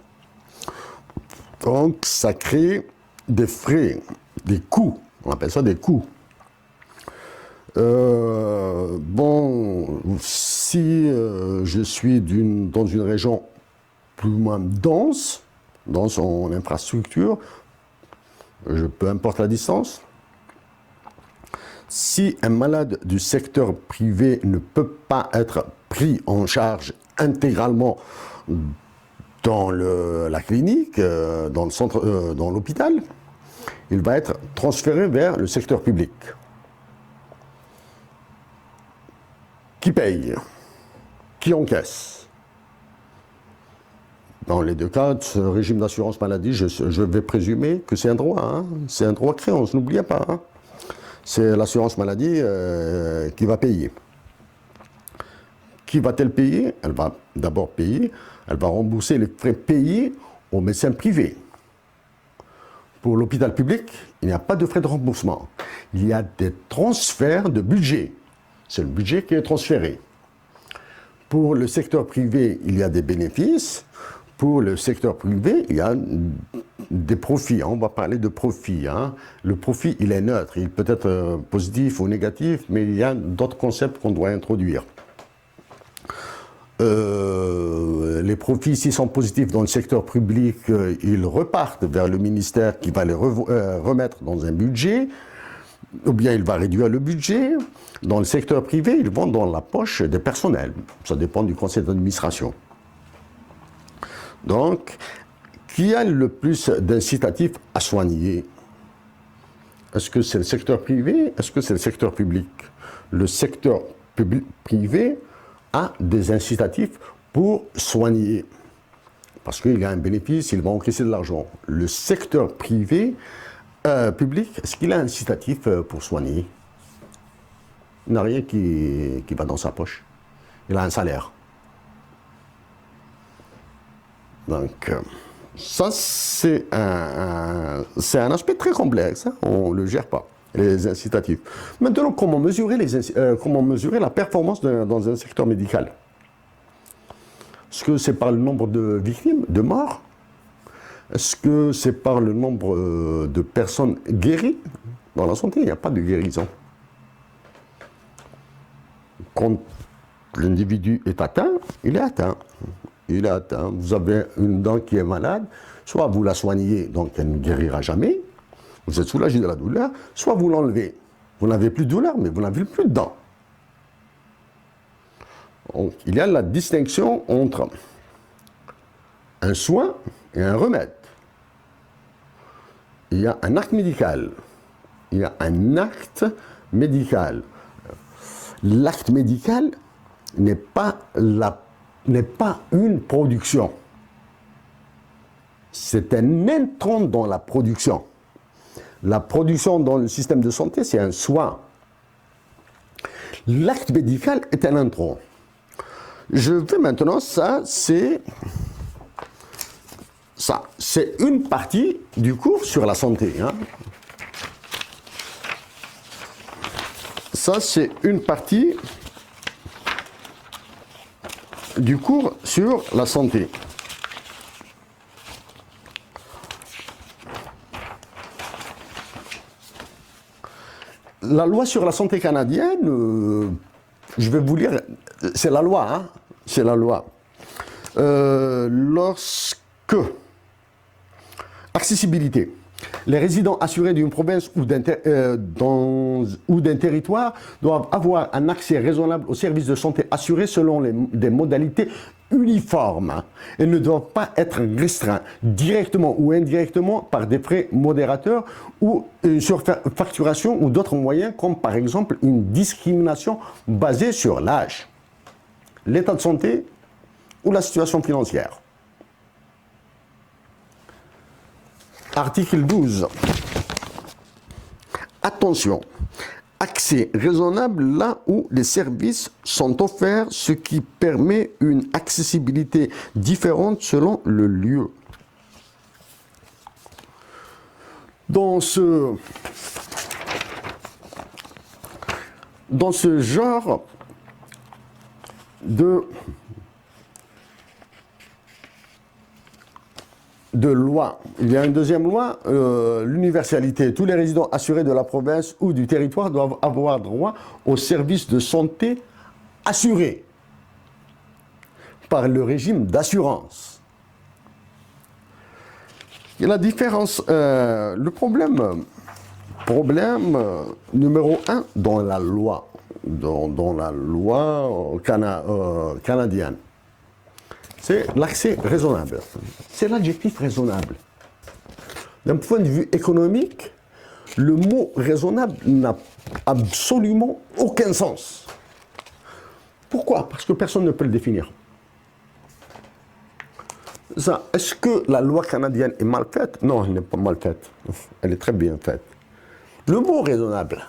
Speaker 2: Donc ça crée des frais, des coûts, on appelle ça des coûts. Bon, si je suis dans une région plus ou moins dense dans son infrastructure, peu importe la distance. Si un malade du secteur privé ne peut pas être pris en charge intégralement dans la clinique, dans le centre, dans l'hôpital, il va être transféré vers le secteur public. Qui paye? Qui encaisse? Dans les 2 cas, ce régime d'assurance maladie, je vais présumer que c'est un droit. Hein, c'est un droit de créance, n'oubliez pas. Hein. C'est l'assurance maladie qui va payer. Qui va-t-elle payer? Elle va d'abord payer, elle va rembourser les frais payés aux médecins privés. Pour l'hôpital public, il n'y a pas de frais de remboursement. Il y a des transferts de budget. C'est le budget qui est transféré. Pour le secteur privé, il y a des bénéfices. Pour le secteur privé, il y a des profits. On va parler de profit. Hein. Le profit, il est neutre. Il peut être positif ou négatif, mais il y a d'autres concepts qu'on doit introduire. Les profits, s'ils sont positifs dans le secteur public, ils repartent vers le ministère qui va les remettre dans un budget, ou bien il va réduire le budget. Dans le secteur privé, ils vont dans la poche des personnels. Ça dépend du conseil d'administration. Donc, qui a le plus d'incitatifs à soigner? Est-ce que c'est le secteur privé? Est-ce que c'est le secteur public? Le secteur privé a des incitatifs pour soigner. Parce qu'il y a un bénéfice, il va encaisser de l'argent. Le secteur privé, public, est-ce qu'il a un incitatif pour soigner? Il n'a rien qui va dans sa poche. Il a un salaire. Donc, ça, c'est un aspect très complexe. Hein. On ne le gère pas, les incitatifs. Maintenant, comment mesurer la performance dans un secteur médical? Est-ce que c'est par le nombre de victimes, de morts? Est-ce que c'est par le nombre de personnes guéries? Dans la santé, il n'y a pas de guérison. Quand l'individu est atteint, il est atteint. Il est atteint. Vous avez une dent qui est malade, soit vous la soignez, donc elle ne guérira jamais, vous êtes soulagé de la douleur, soit vous l'enlevez. Vous n'avez plus de douleur, mais vous n'avez plus de dents. Donc, il y a la distinction entre un soin et un remède. Il y a un acte médical. Il y a un acte médical. L'acte médical n'est pas une production. C'est un intrant dans la production. La production dans le système de santé, c'est un soin. L'acte médical est un intrant. Je vais maintenant, ça, c'est une partie du cours sur la santé. Hein. Ça, c'est une partie du cours sur la santé. la loi sur la santé canadienne, je vais vous lire, c'est la loi, hein, c'est la loi. Lorsque, accessibilité, les résidents assurés d'une province ou d'un territoire doivent avoir un accès raisonnable aux services de santé assurés selon des modalités uniformes et ne doivent pas être restreints directement ou indirectement par des frais modérateurs ou une surfacturation ou d'autres moyens comme par exemple une discrimination basée sur l'âge, l'état de santé ou la situation financière. Article 12. Attention, accès raisonnable là où les services sont offerts, ce qui permet une accessibilité différente selon le lieu. Dans ce genre de loi. Il y a une deuxième loi, l'universalité. Tous les résidents assurés de la province ou du territoire doivent avoir droit aux services de santé assurés par le régime d'assurance. Et la différence, le problème numéro 1 dans la loi, canadienne, c'est l'accès raisonnable. C'est l'adjectif raisonnable. D'un point de vue économique, le mot raisonnable n'a absolument aucun sens. Pourquoi? Parce que personne ne peut le définir. Est-ce que la loi canadienne est mal faite? Non, elle n'est pas mal faite. Elle est très bien faite. Le mot raisonnable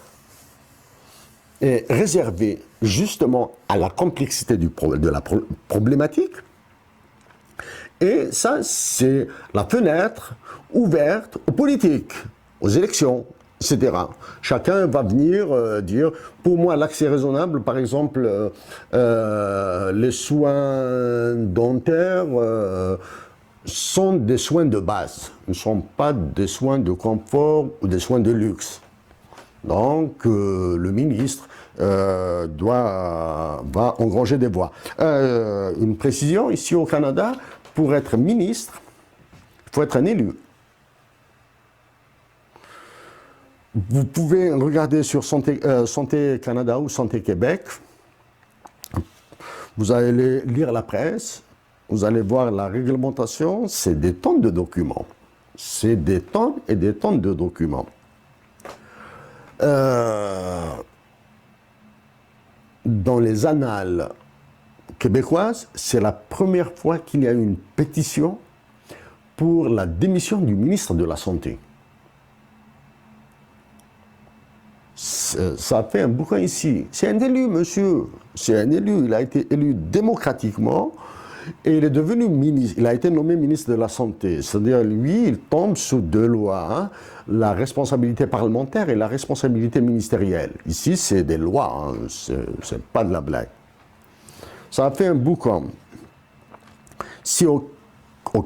Speaker 2: est réservé justement à la complexité de la problématique. Et ça, c'est la fenêtre ouverte aux politiques, aux élections, etc. Chacun va venir dire, pour moi, l'accès raisonnable, par exemple, les soins dentaires sont des soins de base, ne sont pas des soins de confort ou des soins de luxe. Donc, le ministre va engranger des voix. Une précision, ici au Canada, pour être ministre, il faut être un élu. Vous pouvez regarder sur Santé Canada ou Santé Québec. Vous allez lire la presse, vous allez voir la réglementation, c'est des tonnes de documents. C'est des tonnes et des tonnes de documents. Dans les annales québécoises, c'est la première fois qu'il y a une pétition pour la démission du ministre de la Santé. Ça fait un bouquin ici. C'est un élu, monsieur. C'est un élu. Il a été élu démocratiquement et il est devenu ministre. Il a été nommé ministre de la Santé. C'est-à-dire, lui, il tombe sous deux lois, hein, la responsabilité parlementaire et la responsabilité ministérielle. Ici, c'est des lois, hein, c'est pas de la blague. Ça a fait un bouquin. Si au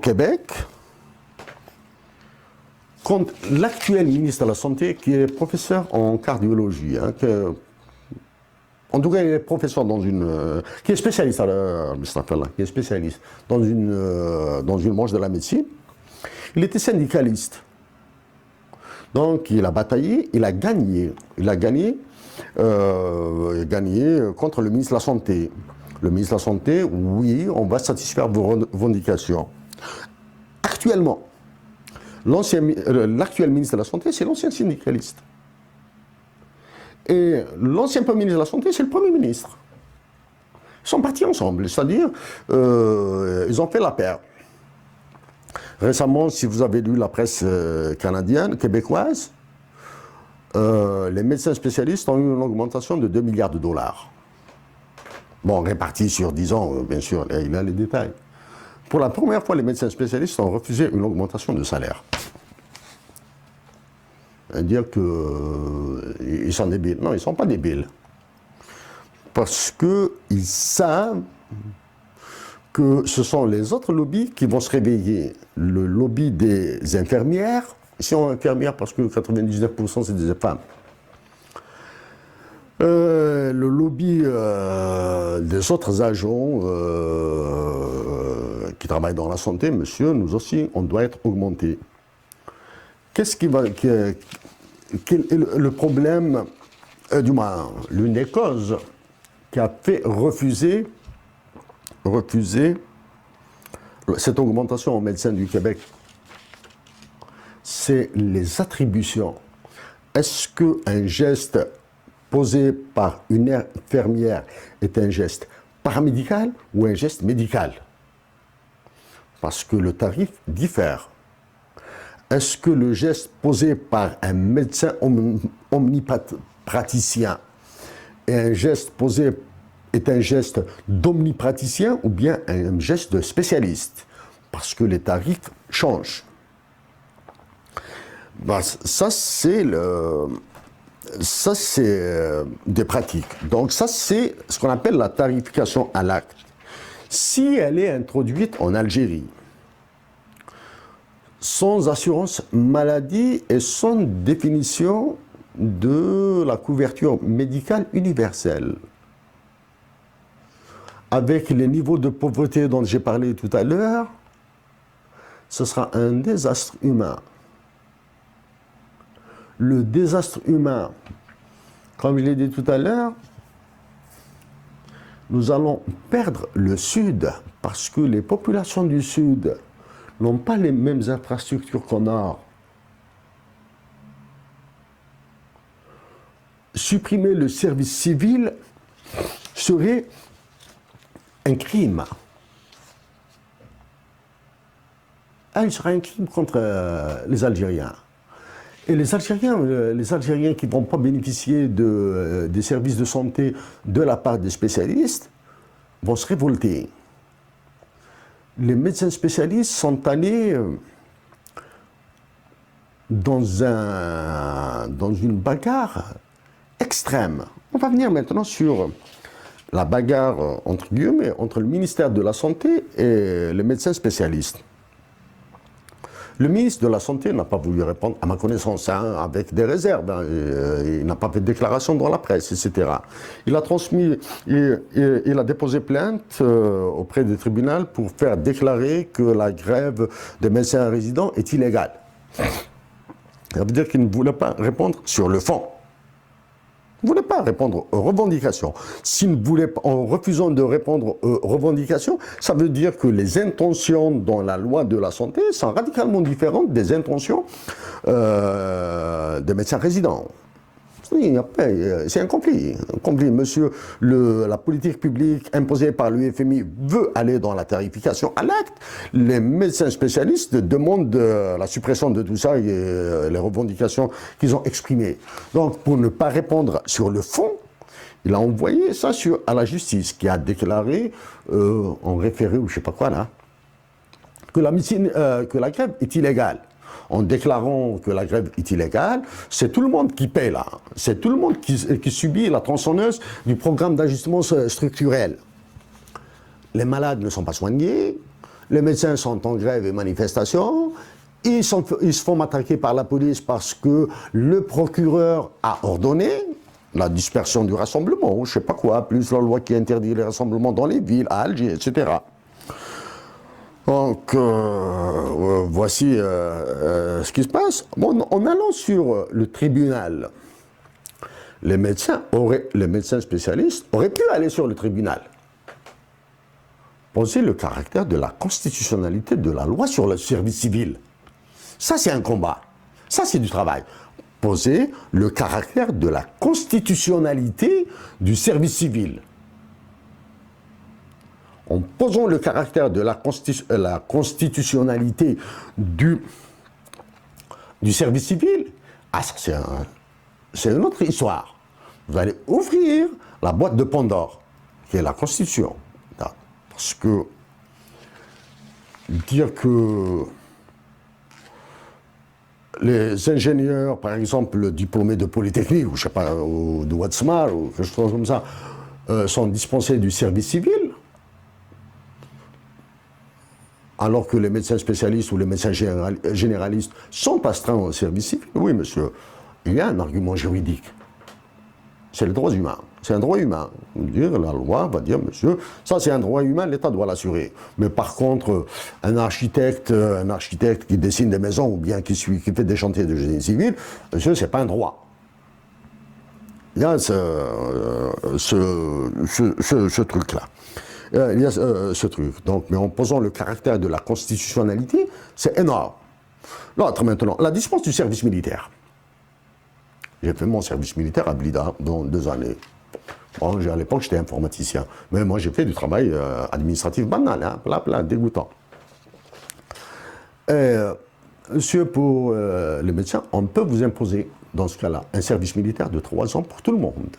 Speaker 2: Québec, quand l'actuel ministre de la Santé, qui est professeur en cardiologie, hein, en tout cas, il est professeur dans qui est spécialiste qui est spécialiste dans une branche de la médecine, il était syndicaliste. Donc, il a bataillé, il a gagné. Il a gagné contre le ministre de la Santé. Le ministre de la Santé, oui, on va satisfaire vos revendications. Actuellement, l'actuel ministre de la Santé, c'est l'ancien syndicaliste. Et l'ancien premier ministre de la Santé, c'est le premier ministre. Ils sont partis ensemble, c'est-à-dire, ils ont fait la paire. Récemment, si vous avez lu la presse canadienne, québécoise, les médecins spécialistes ont eu une augmentation de 2 milliards de dollars. Bon, répartis sur 10 ans, bien sûr, il a les détails. Pour la première fois, les médecins spécialistes ont refusé une augmentation de salaire. Dire qu'ils sont débiles. Non, ils ne sont pas débiles. Parce qu'ils savent que ce sont les autres lobbies qui vont se réveiller. Le lobby des infirmières, ici on est infirmières parce que 99% c'est des femmes. Le lobby des autres agents qui travaillent dans la santé, monsieur, nous aussi, on doit être augmenté. Qu'est-ce qui va... quel est le problème, du moins, l'une des causes qui a fait refuser cette augmentation aux médecins du Québec, c'est les attributions. Est-ce qu'un geste posé par une infirmière est un geste paramédical ou un geste médical? Parce que le tarif diffère. Est-ce que le geste posé par un médecin omnipraticien est un geste d'omnipraticien ou bien un geste de spécialiste? Parce que les tarifs changent. Ben, ça, c'est des pratiques. Donc ça, c'est ce qu'on appelle la tarification à l'acte. Si elle est introduite en Algérie, sans assurance maladie et sans définition de la couverture médicale universelle, avec les niveaux de pauvreté dont j'ai parlé tout à l'heure, ce sera un désastre humain. Le désastre humain, comme je l'ai dit tout à l'heure, nous allons perdre le Sud parce que les populations du Sud n'ont pas les mêmes infrastructures qu'au Nord. Supprimer le service civil serait un crime. Il serait un crime contre les Algériens. Et les Algériens qui ne vont pas bénéficier des services de santé de la part des spécialistes vont se révolter. Les médecins spécialistes sont allés dans une bagarre extrême. On va venir maintenant sur la bagarre, entre guillemets, entre le ministère de la Santé et les médecins spécialistes. Le ministre de la Santé n'a pas voulu répondre, à ma connaissance, avec des réserves. Il n'a pas fait de déclaration dans la presse, etc. Il a déposé plainte auprès des tribunaux pour faire déclarer que la grève des médecins résidents est illégale. Ça veut dire qu'il ne voulait pas répondre sur le fond. Il ne voulait pas répondre aux revendications. En refusant de répondre aux revendications, ça veut dire que les intentions dans la loi de la santé sont radicalement différentes des intentions des médecins résidents. C'est un conflit. Monsieur, la politique publique imposée par l'UFMI veut aller dans la tarification à l'acte. Les médecins spécialistes demandent la suppression de tout ça et les revendications qu'ils ont exprimées. Donc, pour ne pas répondre sur le fond, il a envoyé ça à la justice, qui a déclaré, en référé ou je ne sais pas quoi là, que la grève est illégale. En déclarant que la grève est illégale, c'est tout le monde qui paie là. C'est tout le monde qui subit la tronçonneuse du programme d'ajustement structurel. Les malades ne sont pas soignés, les médecins sont en grève et manifestation, ils se font matraquer par la police parce que le procureur a ordonné la dispersion du rassemblement, ou je ne sais pas quoi, plus la loi qui interdit les rassemblements dans les villes, à Alger, etc. Donc, voici ce qui se passe. Bon, en allant sur le tribunal, les médecins spécialistes auraient pu aller sur le tribunal, poser le caractère de la constitutionnalité de la loi sur le service civil. Ça, c'est un combat. Ça, c'est du travail. Poser le caractère de la constitutionnalité du service civil. En posant le caractère de la constitutionnalité du service civil, ça c'est une autre histoire. Vous allez ouvrir la boîte de Pandore, qui est la Constitution. Parce que dire que les ingénieurs, par exemple, diplômés de Polytechnique, ou je sais pas, ou de Wadsmar, ou quelque chose comme ça, sont dispensés du service civil, alors que les médecins spécialistes ou les médecins généralistes sont astreints au service civil. Oui, monsieur, il y a un argument juridique. C'est le droit humain. C'est un droit humain. La loi va dire, monsieur, ça c'est un droit humain, l'État doit l'assurer. Mais par contre, un architecte qui dessine des maisons ou bien qui fait des chantiers de génie civil, monsieur, c'est pas un droit. Il y a ce truc-là. Il y a ce truc. Donc, mais en posant le caractère de la constitutionnalité, c'est énorme. L'autre maintenant, la dispense du service militaire. J'ai fait mon service militaire à Blida dans 2 années. Bon, à l'époque, j'étais informaticien. Mais moi, j'ai fait du travail administratif banal, hein, plein, dégoûtant. Monsieur, pour les médecins, on peut vous imposer, dans ce cas-là, un service militaire de 3 ans pour tout le monde.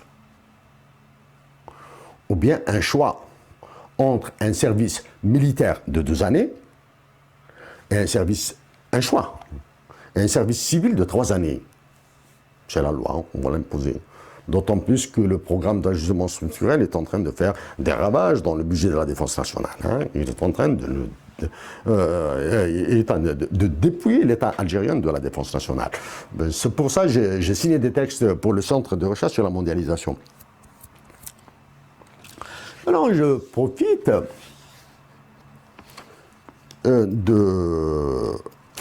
Speaker 2: Ou bien un choix entre un service militaire de 2 années et un choix, et un service civil de 3 années. C'est la loi, on va l'imposer. D'autant plus que le programme d'ajustement structurel est en train de faire des ravages dans le budget de la défense nationale. Hein. Il est en train de dépouiller l'État algérien de la défense nationale. C'est pour ça que j'ai signé des textes pour le Centre de recherche sur la mondialisation. Alors je profite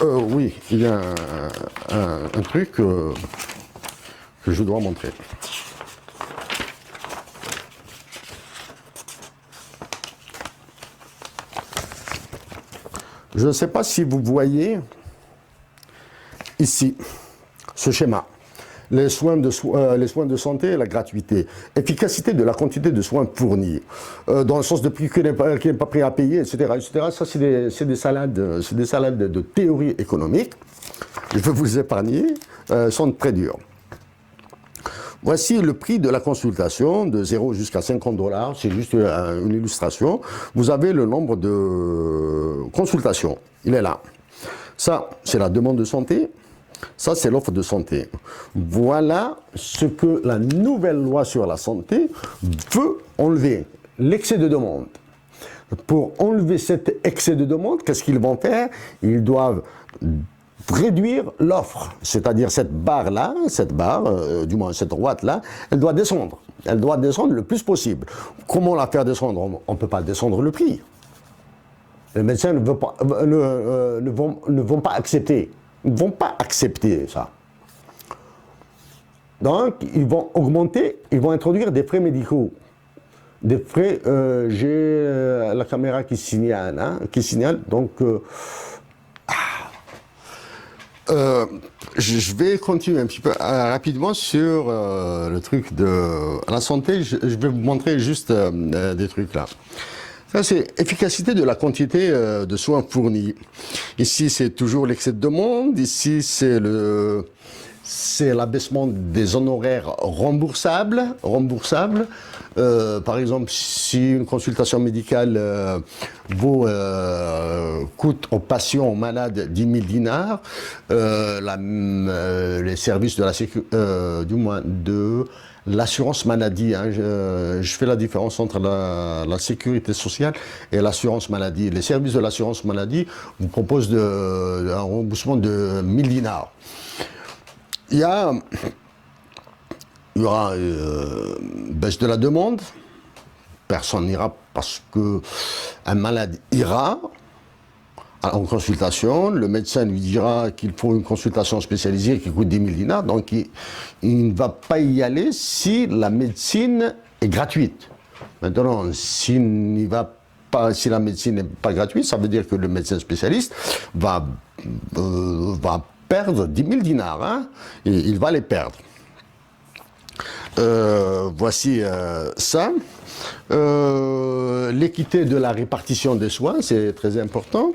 Speaker 2: oui, il y a un truc que je dois montrer. Je ne sais pas si vous voyez ici ce schéma. Les soins de santé et la gratuité. Efficacité de la quantité de soins fournis. Dans le sens de prix qui n'est pas prêt à payer, etc. Ça, c'est des salades de théorie économique. Je vais vous épargner. Sont très durs. Voici le prix de la consultation, de 0 jusqu'à 50 $. C'est juste une illustration. Vous avez le nombre de consultations. Il est là. Ça, c'est la demande de santé. Ça, c'est l'offre de santé. Voilà ce que la nouvelle loi sur la santé veut enlever, l'excès de demande. Pour enlever cet excès de demande, qu'est-ce qu'ils vont faire? Ils doivent réduire l'offre, c'est-à-dire cette barre-là, du moins cette droite-là, elle doit descendre. Elle doit descendre le plus possible. Comment la faire descendre? On ne peut pas descendre le prix. Les médecins ne vont pas accepter. Ils ne vont pas accepter ça. Donc, ils vont augmenter, ils vont introduire des frais médicaux. Des frais, j'ai la caméra qui signale, donc... je vais continuer un petit peu rapidement sur le truc de la santé. Je vais vous montrer juste des trucs là. Ça, c'est efficacité de la quantité de soins fournis. Ici, c'est toujours l'excès de demande. Ici, c'est l'abaissement des honoraires remboursables. Par exemple, si une consultation médicale coûte aux patients malades 10 000 dinars, les services de de l'assurance maladie, hein, je fais la différence entre la sécurité sociale et l'assurance maladie. Les services de l'assurance maladie vous proposent un remboursement de 1000 dinars. Il y aura une baisse de la demande. Personne n'ira parce qu'un malade ira en consultation. Le médecin lui dira qu'il faut une consultation spécialisée qui coûte 10 000 dinars. Donc il ne va pas y aller si la médecine est gratuite. Maintenant, si la médecine n'est pas gratuite, ça veut dire que le médecin spécialiste va perdre 10 000 dinars. Hein, et il va les perdre. Voici ça. L'équité de la répartition des soins, c'est très important.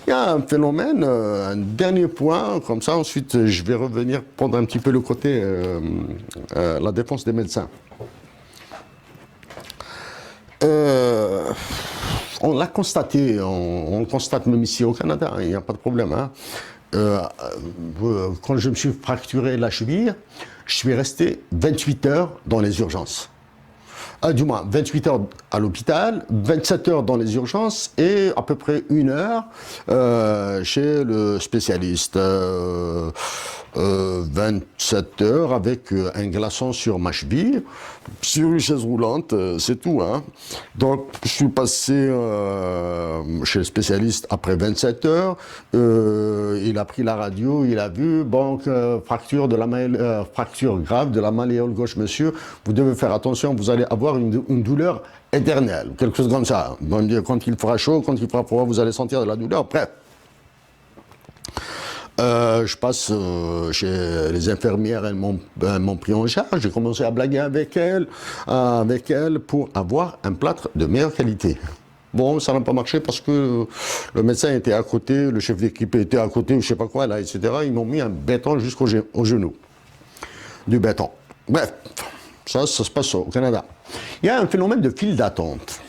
Speaker 2: Il y a un phénomène, un dernier point, comme ça, ensuite je vais revenir prendre un petit peu le côté la défense des médecins. On l'a constaté, on le constate même ici au Canada, il n'y a pas de problème. Hein. Quand je me suis fracturé la cheville, je suis resté 28 heures dans les urgences. Du moins, 28 heures à l'hôpital, 27 heures dans les urgences et à peu près 1 heure chez le spécialiste. 27 heures avec un glaçon sur ma cheville, sur une chaise roulante, c'est tout. Hein. Donc, je suis passé chez le spécialiste après 27 heures. Il a pris la radio, il a vu, bon, fracture grave de la malléole gauche, monsieur. Vous devez faire attention, vous allez avoir une douleur éternelle, quelque chose comme ça. Bon, quand il fera chaud, quand il fera froid, vous allez sentir de la douleur. Bref. Je passe chez les infirmières, elles m'ont pris en charge, j'ai commencé à blaguer avec elles pour avoir un plâtre de meilleure qualité. Bon, ça n'a pas marché parce que le médecin était à côté, le chef d'équipe était à côté, je sais pas quoi, là, etc. Ils m'ont mis un béton jusqu'au genou. Du béton. Bref, ça se passe au Canada. Il y a un phénomène de file d'attente.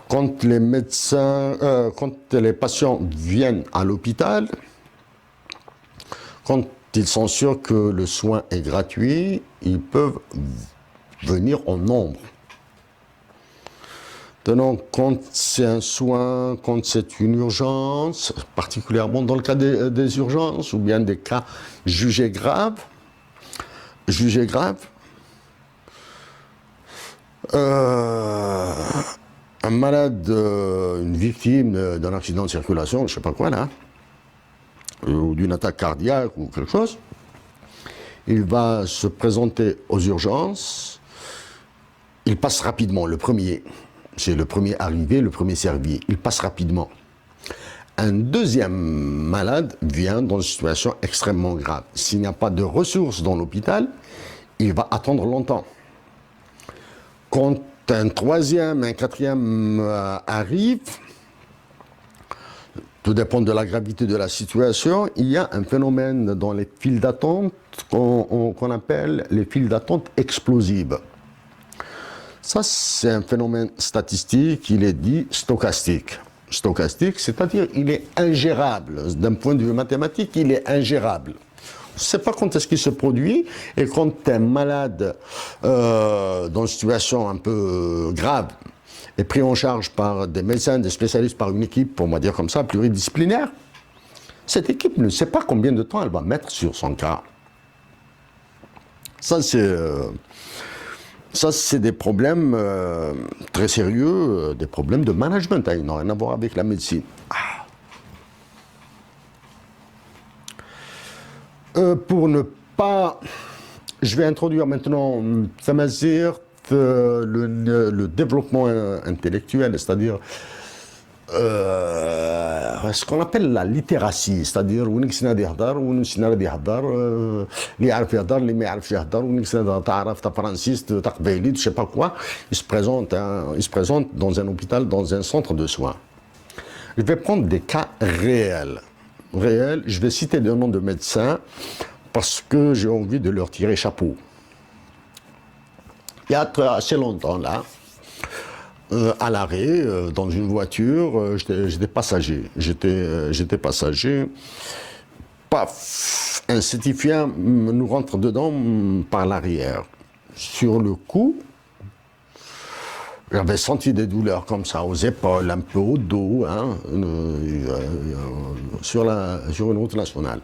Speaker 2: Quand les médecins, quand les patients viennent à l'hôpital, quand ils sont sûrs que le soin est gratuit, ils peuvent venir en nombre. Donc, quand c'est un soin, quand c'est une urgence, particulièrement dans le cas des urgences, ou bien des cas jugés graves, un malade, une victime d'un accident de circulation, je ne sais pas quoi là, ou d'une attaque cardiaque ou quelque chose, il va se présenter aux urgences, il passe rapidement, le premier. C'est le premier arrivé, le premier servi. Il passe rapidement. Un deuxième malade vient dans une situation extrêmement grave. S'il n'y a pas de ressources dans l'hôpital, il va attendre longtemps. Quand un troisième, un quatrième arrive, tout dépend de la gravité de la situation, il y a un phénomène dans les files d'attente qu'on appelle les files d'attente explosives. Ça, c'est un phénomène statistique, il est dit stochastique. Stochastique, c'est-à-dire il est ingérable. D'un point de vue mathématique, il est ingérable. On ne sait pas quand est-ce qu'il se produit, et quand un malade dans une situation un peu grave est pris en charge par des médecins, des spécialistes, par une équipe, on va dire comme ça, pluridisciplinaire, cette équipe ne sait pas combien de temps elle va mettre sur son cas. Ça, c'est des problèmes très sérieux, des problèmes de management, ils n'ont rien à voir avec la médecine. Pour ne pas... Je vais introduire maintenant, le développement intellectuel, c'est-à-dire ce qu'on appelle la littératie, c'est-à-dire je sais pas quoi, il se présente dans un hôpital, dans un centre de soins. Je vais prendre des cas réels. Je vais citer des noms de médecins parce que j'ai envie de leur tirer chapeau. Il y a assez longtemps là, à l'arrêt, dans une voiture, j'étais passager. J'étais passager. Paf, un certifiant nous rentre dedans par l'arrière. Sur le coup, j'avais senti des douleurs comme ça, aux épaules, un peu au dos, hein, sur une route nationale.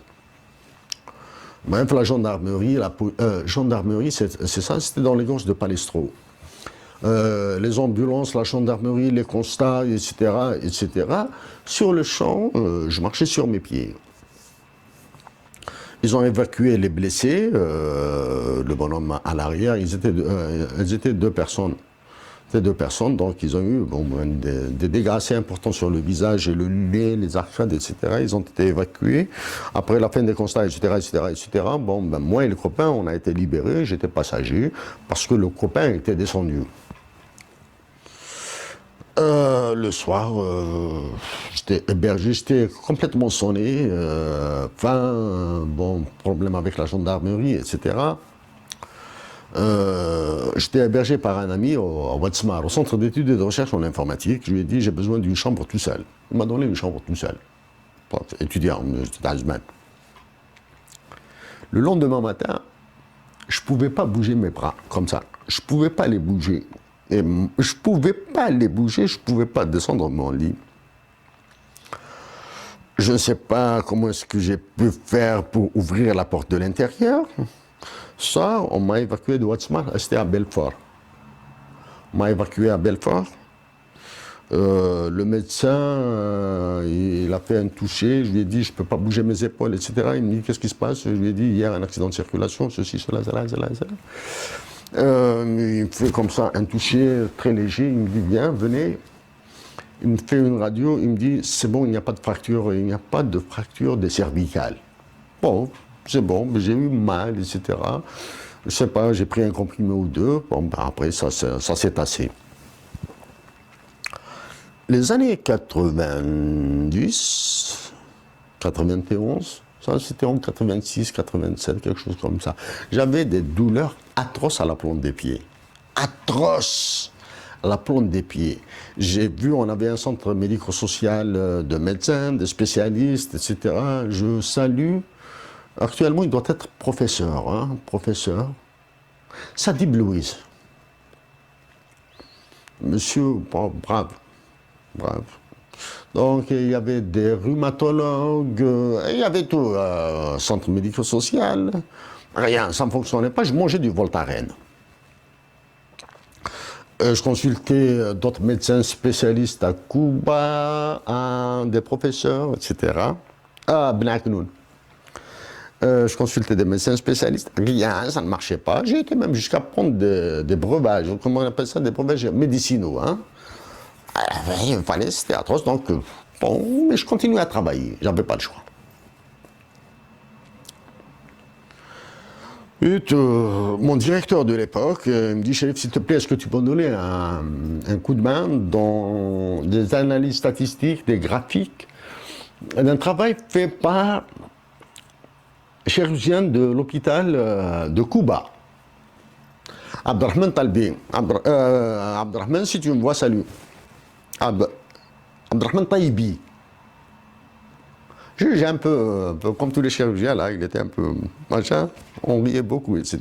Speaker 2: Bref, la gendarmerie, c'est ça, c'était dans les gorges de Palestro. Les ambulances, la gendarmerie, les constats, etc., etc. Sur le champ, je marchais sur mes pieds. Ils ont évacué les blessés, le bonhomme à l'arrière, ils étaient deux personnes. Ces deux personnes, donc ils ont eu des dégâts assez importants sur le visage et le nez, les arcades, etc. Ils ont été évacués. Après la fin des constats, etc., moi et le copain, on a été libérés. J'étais passager parce que le copain était descendu. Le soir, j'étais hébergé, j'étais complètement sonné. Problème avec la gendarmerie, etc. J'étais hébergé par un ami au Watsmar, au centre d'études et de recherche en informatique. Je lui ai dit, j'ai besoin d'une chambre tout seul. Il m'a donné une chambre tout seul. Étudiant, j'étais Azman. Le lendemain matin, je ne pouvais pas bouger mes bras comme ça. Je ne pouvais pas les bouger. Et je ne pouvais pas les bouger, je ne pouvais pas descendre de mon lit. Je ne sais pas comment est-ce que j'ai pu faire pour ouvrir la porte de l'intérieur. Ça, on m'a évacué de Watsman, c'était à Belfort. On m'a évacué à Belfort. Le médecin, il a fait un toucher, je lui ai dit je ne peux pas bouger mes épaules, etc. Il me dit qu'est-ce qui se passe? Je lui ai dit hier un accident de circulation, ceci, cela, cela, cela, cela. Il me fait comme ça un toucher très léger, il me dit viens, venez. Il me fait une radio, il me dit c'est bon, il n'y a pas de fracture, il n'y a pas de fracture des cervicales. Bon, c'est bon, mais j'ai eu mal, etc. Je ne sais pas, j'ai pris un comprimé ou deux, bon, ben après ça s'est tassé. Les années 90, 91, ça c'était en 86, 87, quelque chose comme ça. J'avais des douleurs atroces à la plante des pieds. Atroces à la plante des pieds. J'ai vu, on avait un centre médico-social de médecins, de spécialistes, etc. Je salue. Actuellement, il doit être professeur, hein, professeur. Sadib Louise. Monsieur, brave. Bref. Donc il y avait des rhumatologues, il y avait tout, centre médico-social, rien, ça ne fonctionnait pas, je mangeais du Voltaren. Je consultais d'autres médecins spécialistes à Cuba, des professeurs, etc. À Benaknoun. Je consultais des médecins spécialistes, rien, ça ne marchait pas. J'ai été même jusqu'à prendre des breuvages, comment on appelle ça, des breuvages médicinaux, hein. Il fallait, c'était atroce, donc bon, mais je continuais à travailler, j'avais pas le choix. Et mon directeur de l'époque me dit, Chérif, s'il te plaît, est-ce que tu peux me donner un coup de main dans des analyses statistiques, des graphiques, d'un travail fait par chirurgien de l'hôpital de Cuba. Abdelrahman Talbi. Abdelrahman, si tu me vois, salut. Abdelrahman Taïbi. J'ai un peu, comme tous les chirurgiens, là, il était un peu machin, on riait beaucoup, etc.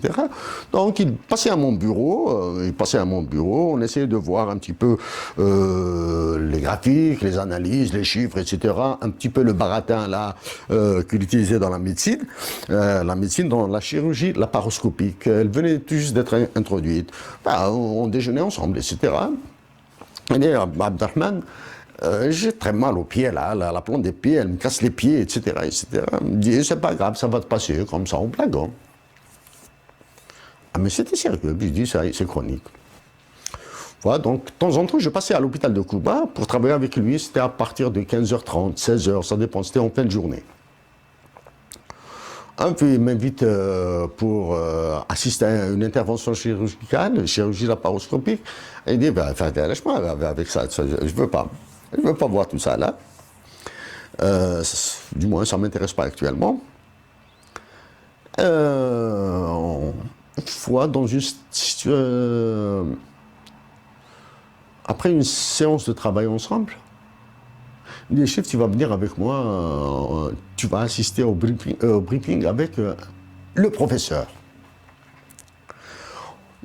Speaker 2: Donc il passait à mon bureau, on essayait de voir un petit peu les graphiques, les analyses, les chiffres, etc. Un petit peu le baratin, là, qu'il utilisait dans la médecine, dans la chirurgie laparoscopique. Elle venait tout juste d'être introduite. Bah, on déjeunait ensemble, etc. Et Abdelrahman, j'ai très mal aux pieds, là, la plante des pieds, elle me casse les pieds, etc., etc. Il me dit, c'est pas grave, ça va te passer, comme ça, en blaguant. Ah, mais c'était sérieux, puis je dis, c'est chronique. Voilà, donc, de temps en temps, je passais à l'hôpital de Cuba pour travailler avec lui, c'était à partir de 15h30, 16h, ça dépend, c'était en pleine journée. Puis il m'invite pour assister à une intervention chirurgicale, chirurgie laparoscopique. Et il dit, lâche-moi avec ça, je ne veux pas. Je ne veux pas voir tout ça là. Du moins, ça ne m'intéresse pas actuellement. Une fois, après une séance de travail ensemble, il dit, chef, tu vas venir avec moi, tu vas assister au briefing avec le professeur.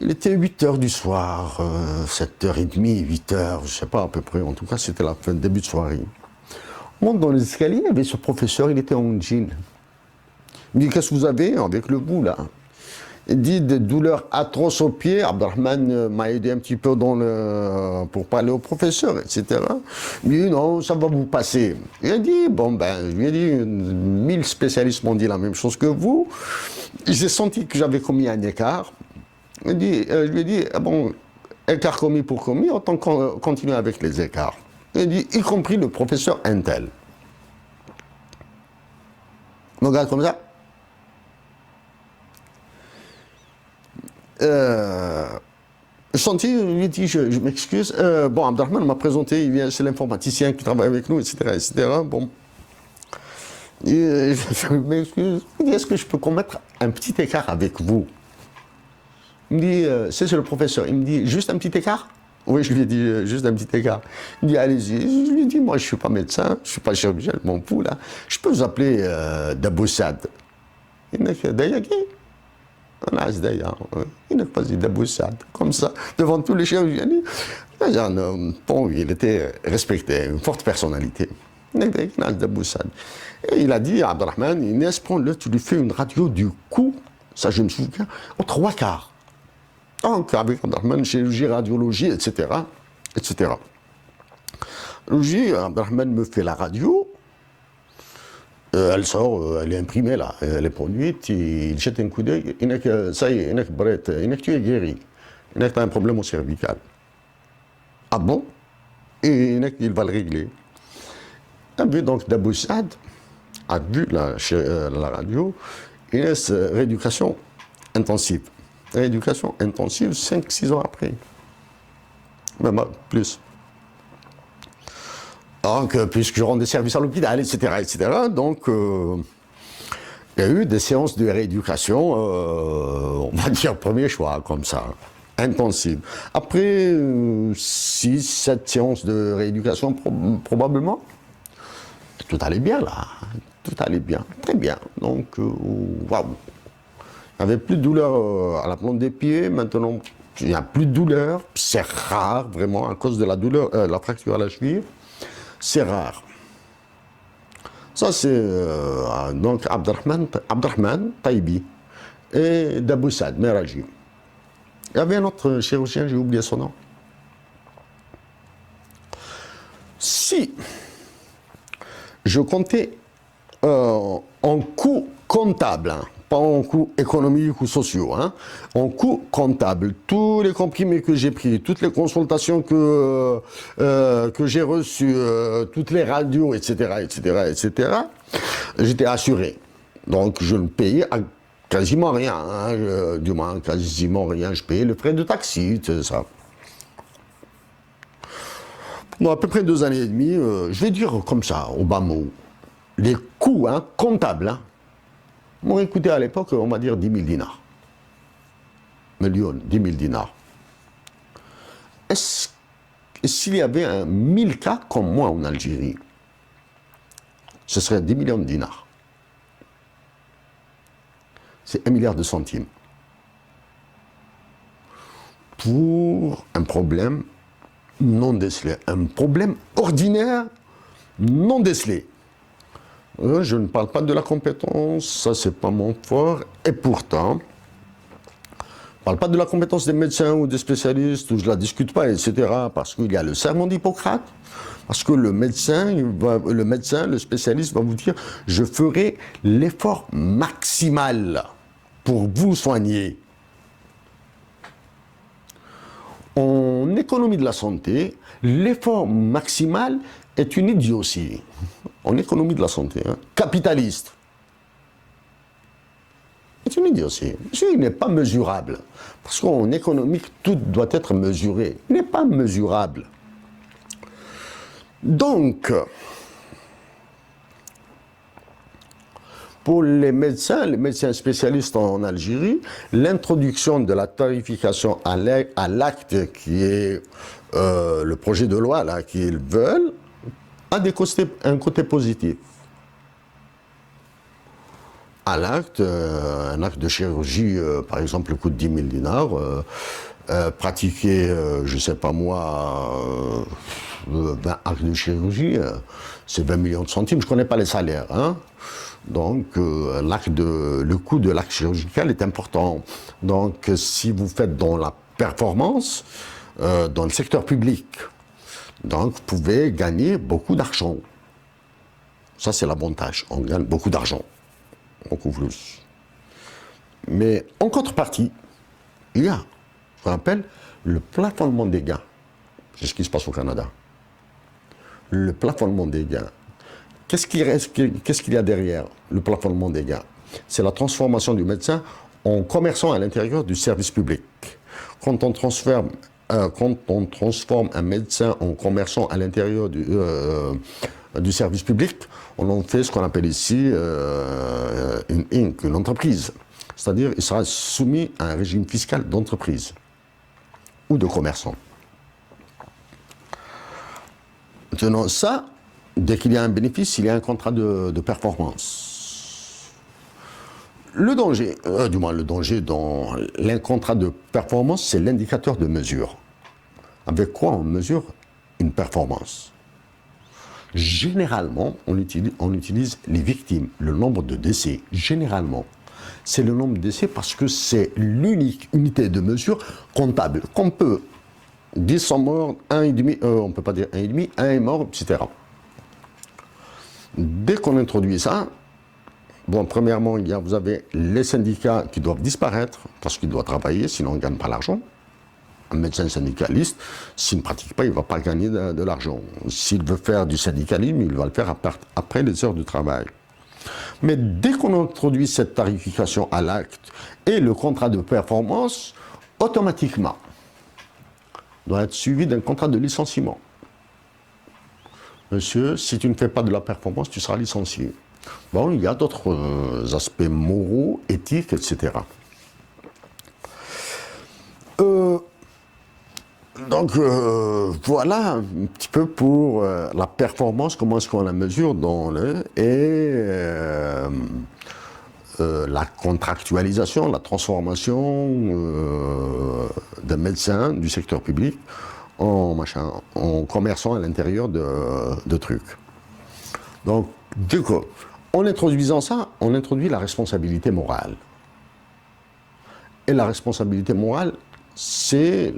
Speaker 2: Il était 8h du soir, 7h30, 8h, je ne sais pas à peu près, en tout cas c'était la fin, début de soirée. On monte dans les escaliers, il y avait ce professeur, il était en jean. Il me dit, qu'est-ce que vous avez avec le bout là? Il dit, des douleurs atroces aux pieds. Abdelrahman m'a aidé un petit peu pour parler au professeur, etc. Il me dit, non, ça va vous passer. Il a dit, bon ben, je lui ai dit, 1000 spécialistes m'ont dit la même chose que vous. J'ai senti que j'avais commis un écart. Je lui ai dit, ah bon, écart commis pour commis, autant continuer avec les écarts. Il dit, y compris le professeur Intel. Il me regarde comme ça. Je sentis, je lui ai dit, je m'excuse. Bon, Abdelrahman m'a présenté, il vient, c'est l'informaticien qui travaille avec nous, etc., etc. Bon. Je m'excuse. Il me dit, est-ce que je peux commettre un petit écart avec vous? Il me dit, c'est le professeur. Il me dit, juste un petit écart? Oui, je lui ai dit, juste un petit écart. Il me dit, allez-y. Je lui ai dit, moi, je ne suis pas médecin, je ne suis pas chirurgien, je m'en fous, là. Je peux vous appeler Daboussad. Il m'a fait, Dayaki. Il n'a pas dit Daboussad, comme ça, devant tous les chirurgiens. Bon, il était respecté, une forte personnalité. Et il a dit à Abdelrahman, Inès, prends-le, tu lui fais une radio du coup, ça je me souviens, aux 3/4. Donc avec Abdelrahman, chirurgie, radiologie, etc. etc. Abdelrahman me fait la radio, elle sort, elle est imprimée là, elle est produite, il jette un coup d'œil, ça y est, tu es guéri, tu as un problème au cervical. Ah bon? Et il va le régler. On a vu donc Dabou Saad a vu la radio, Inès, rééducation intensive. Rééducation intensive 5-6 ans après. Même plus. Donc, puisque je rends des services à l'hôpital, etc., donc, il y a eu des séances de rééducation, on va dire premier choix, comme ça, intensive. Après 6-7 séances de rééducation, probablement, tout allait bien, là. Tout allait bien, très bien. Donc, waouh. Il n'y avait plus de douleur à la plante des pieds, maintenant, il n'y a plus de douleur. C'est rare, vraiment, à cause de la douleur, la fracture à la cheville. C'est rare. Ça, c'est donc Abdelrahman Taibi et Dabou Saad Meraji. Il y avait un autre chirurgien, j'ai oublié son nom. Si je comptais en coûts comptables, hein, pas en coûts économiques ou sociaux, hein, en coûts comptables, tous les comprimés que j'ai pris, toutes les consultations que j'ai reçues, toutes les radios, etc., j'étais assuré. Donc je ne payais quasiment rien, hein, du moins quasiment rien, je payais le frais de taxi, c'est ça. Pendant à peu près 2 années et demie, je vais dire comme ça, au bas mot, les coûts comptables, m'ont coûté à l'époque, on va dire 10 000 dinars. 10 000 dinars. S'il y avait 1000 cas comme moi en Algérie, ce serait 10 millions de dinars. C'est 1 milliard de centimes. Pour un problème non décelé. Un problème ordinaire non décelé. Je ne parle pas de la compétence, ça c'est pas mon fort, et pourtant, je ne parle pas de la compétence des médecins ou des spécialistes, où je ne la discute pas, etc., parce qu'il y a le serment d'Hippocrate, parce que le médecin, le spécialiste va vous dire, je ferai l'effort maximal pour vous soigner. En économie de la santé, l'effort maximal est une idiotie. En économie de la santé, hein, capitaliste. C'est une idiotie. Il n'est pas mesurable. Parce qu'en économique, tout doit être mesuré. Il n'est pas mesurable. Donc, pour les médecins spécialistes en Algérie, l'introduction de la tarification à l'acte, qui est le projet de loi là qu'ils veulent, a un côté positif. À l'acte, un acte de chirurgie, par exemple, coûte 10 000 dinars. Pratiquer, je ne sais pas moi, 20 actes de chirurgie, c'est 20 millions de centimes. Je ne connais pas les salaires. Hein. Donc, le coût de l'acte chirurgical est important. Donc, si vous faites dans la performance, dans le secteur public, donc vous pouvez gagner beaucoup d'argent. Ça, c'est l'avantage. On gagne beaucoup d'argent. Beaucoup plus. Mais en contrepartie, il y a ce qu'on appelle le plafonnement des gains. C'est ce qui se passe au Canada. Le plafonnement des gains. Qu'est-ce qu'il y a derrière le plafonnement des gains? C'est la transformation du médecin en commerçant à l'intérieur du service public. Quand on transforme un médecin en commerçant à l'intérieur du service public, on en fait ce qu'on appelle ici une Inc., une entreprise. C'est-à-dire qu'il sera soumis à un régime fiscal d'entreprise ou de commerçant. Maintenant, ça, dès qu'il y a un bénéfice, il y a un contrat de performance. Le danger, le danger dans les contrats de performance, c'est l'indicateur de mesure. Avec quoi on mesure une performance? Généralement, on utilise les victimes, le nombre de décès. Généralement, c'est le nombre de décès parce que c'est l'unique unité de mesure comptable qu'on peut. 10 sont morts, 1,5, on ne peut pas dire 1,5, 1 est mort, etc. Dès qu'on introduit ça, bon, premièrement, vous avez les syndicats qui doivent disparaître parce qu'ils doivent travailler, sinon on ne gagne pas l'argent. Un médecin syndicaliste, s'il ne pratique pas, il ne va pas gagner de l'argent. S'il veut faire du syndicalisme, il va le faire après les heures de travail. Mais dès qu'on introduit cette tarification à l'acte et le contrat de performance, automatiquement, doit être suivi d'un contrat de licenciement. Monsieur, si tu ne fais pas de la performance, tu seras licencié. Bon, il y a d'autres aspects moraux, éthiques, etc. Donc voilà un petit peu pour la performance, comment est-ce qu'on la mesure la contractualisation, la transformation d'un médecin du secteur public en commerçant à l'intérieur de trucs. Donc, du coup, en introduisant ça, on introduit la responsabilité morale. Et la responsabilité morale, c'est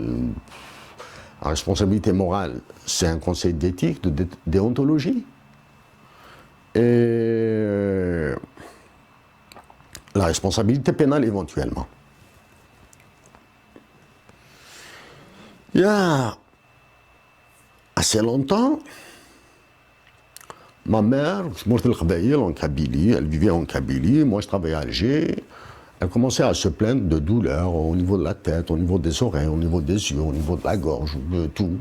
Speaker 2: un conseil d'éthique, de déontologie. Et la responsabilité pénale éventuellement. Il y a assez longtemps, ma mère, en Kabylie, elle vivait en Kabylie, moi je travaillais à Alger, elle commençait à se plaindre de douleurs au niveau de la tête, au niveau des oreilles, au niveau des yeux, au niveau de la gorge, de tout.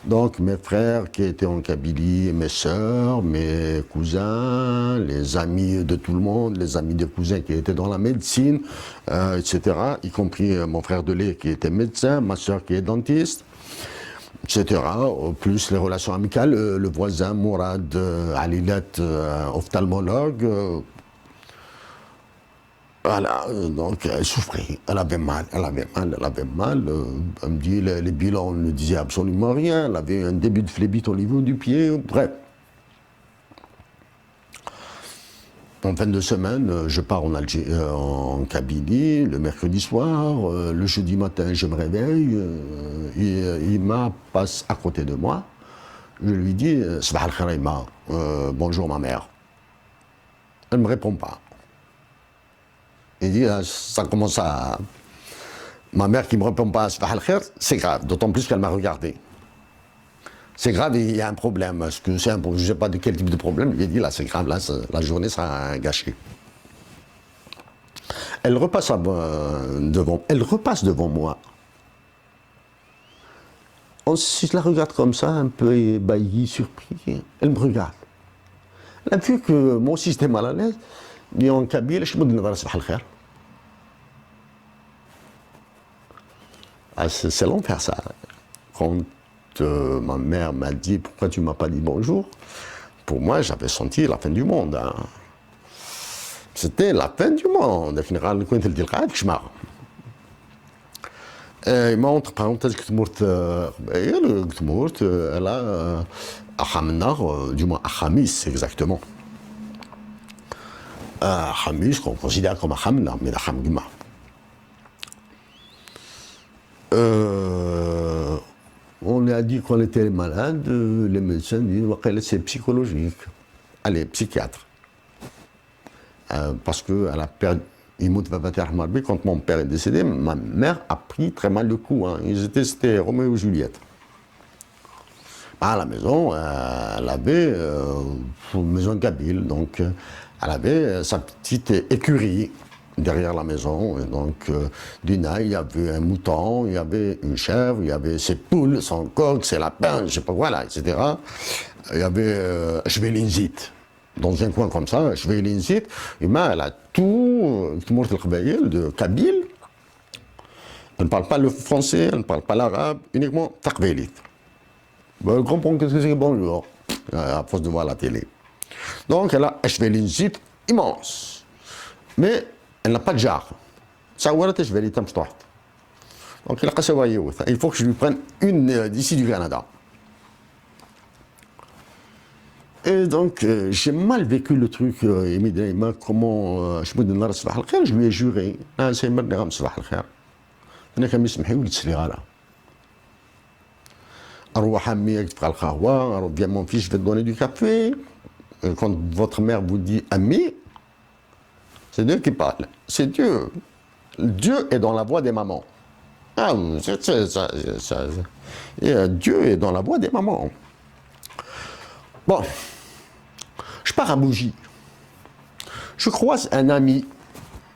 Speaker 2: Donc mes frères qui étaient en Kabylie, mes sœurs, mes cousins, les amis de tout le monde, les amis des cousins qui étaient dans la médecine, etc., y compris mon frère de lait qui était médecin, ma sœur qui est dentiste, etc., plus les relations amicales, le voisin Mourad Alilat, ophtalmologue. Voilà, donc elle souffrait, elle avait mal. Elle me dit, les bilans ne disaient absolument rien, elle avait un début de phlébite au niveau du pied, bref. En fin de semaine, je pars en Kabylie, le mercredi soir, le jeudi matin, je me réveille, il passe à côté de moi, je lui dis « Sabah al-Kharaïma, bonjour ma mère ». Elle ne me répond pas. Il dit, ça commence à... Ma mère qui ne me répond pas à Sabah al-Khair, c'est grave, d'autant plus qu'elle m'a regardé. C'est grave, il y a un problème. Est-ce que c'est je ne sais pas de quel type de problème. Il a dit, là, c'est grave, là, la journée sera gâchée. Elle repasse devant moi. Si je la regarde comme ça, un peu ébahi, surpris, elle me regarde. Elle a vu que moi aussi j'étais mal à l'aise. dit en kabyle, je me dis, c'est l'enfer ça. Quand ma mère m'a dit, pourquoi tu ne m'as pas dit bonjour, pour moi j'avais senti la fin du monde. Hein. C'était la fin du monde. Il m'a entre parenthèses que elle a du moins à Khamis exactement. Khamis qu'on considère comme Khamna, mais la Khamgma. On lui a dit qu'on était malade, les médecins disent que c'est psychologique. Elle est psychiatre. Parce qu'elle a perdu. Quand mon père est décédé, ma mère a pris très mal le coup. Hein. C'était Roméo et Juliette. À la maison, elle avait une maison kabyle, donc elle avait sa petite écurie derrière la maison. Et donc, Dina, il y avait un mouton, il y avait une chèvre, il y avait ses poules, son coq, ses lapins, je ne sais pas, voilà, etc. Il y avait Shvelinzit. Dans un coin comme ça, Shvelinzit, elle a tout le monde de kabyle. Elle ne parle pas le français, elle ne parle pas l'arabe, uniquement Taqbelit. Elle comprend qu'est-ce que c'est bonjour, à force de voir la télé. Donc elle a un Shvelinzit immense. Mais elle n'a pas de jarre. Ça ou donc il faut que je lui prenne une d'ici du Canada. Et donc, j'ai mal vécu le truc immédiatement. Comment je me dis, je lui ai juré. Ah, c'est maintenant, je vais bien mon fils, je vais te donner du café. Quand votre mère vous dit ami, c'est Dieu qui parle. C'est Dieu. Dieu est dans la voix des mamans. Ah, Dieu est dans la voix des mamans. Bon, je pars à Bougie. Je croise un ami.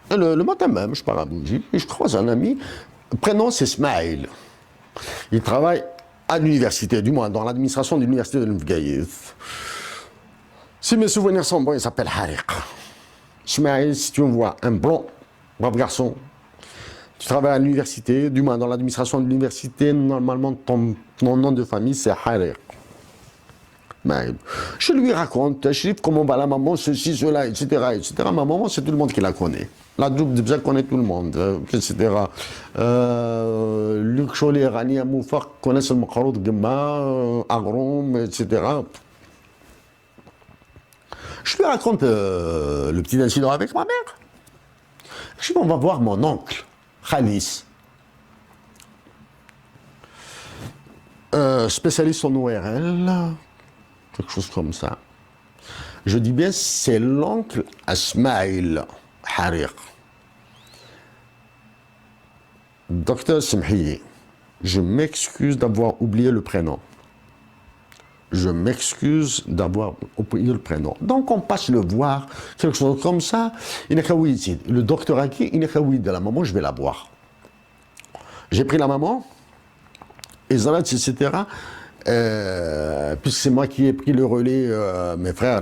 Speaker 2: Le matin même, je pars à Bougie et je croise un ami. Prénom, c'est Smaïl. Il travaille à l'université, du moins dans l'administration de l'université de Mfgaïf. Si mes souvenirs sont bons, il s'appelle Harik. Smaïl, si tu me vois, un blond, brave garçon. Tu travailles à l'université, du moins dans l'administration de l'université, normalement ton nom de famille c'est Harik. Je lui raconte, je dis comment va la maman, ceci, cela, etc., etc. Ma maman, c'est tout le monde qui la connaît. La double de Bzak connaît tout le monde, etc. Luc Cholet, Rania Moufak connaissent le Mokharoud Gemma, Agrom, etc. Je lui raconte le petit incident avec ma mère. Je dis, on va voir mon oncle, Khalis. Spécialiste en ORL, quelque chose comme ça. Je dis bien, c'est l'oncle Asmaïl Harir. Docteur Semhiye, je m'excuse d'avoir oublié le prénom. Je m'excuse d'avoir oublié le prénom. Donc on passe le voir, quelque chose comme ça. Le docteur Aki, il est de la maman, je vais la voir. J'ai pris la maman, et Zalat, etc. Puisque c'est moi qui ai pris le relais, mes frères,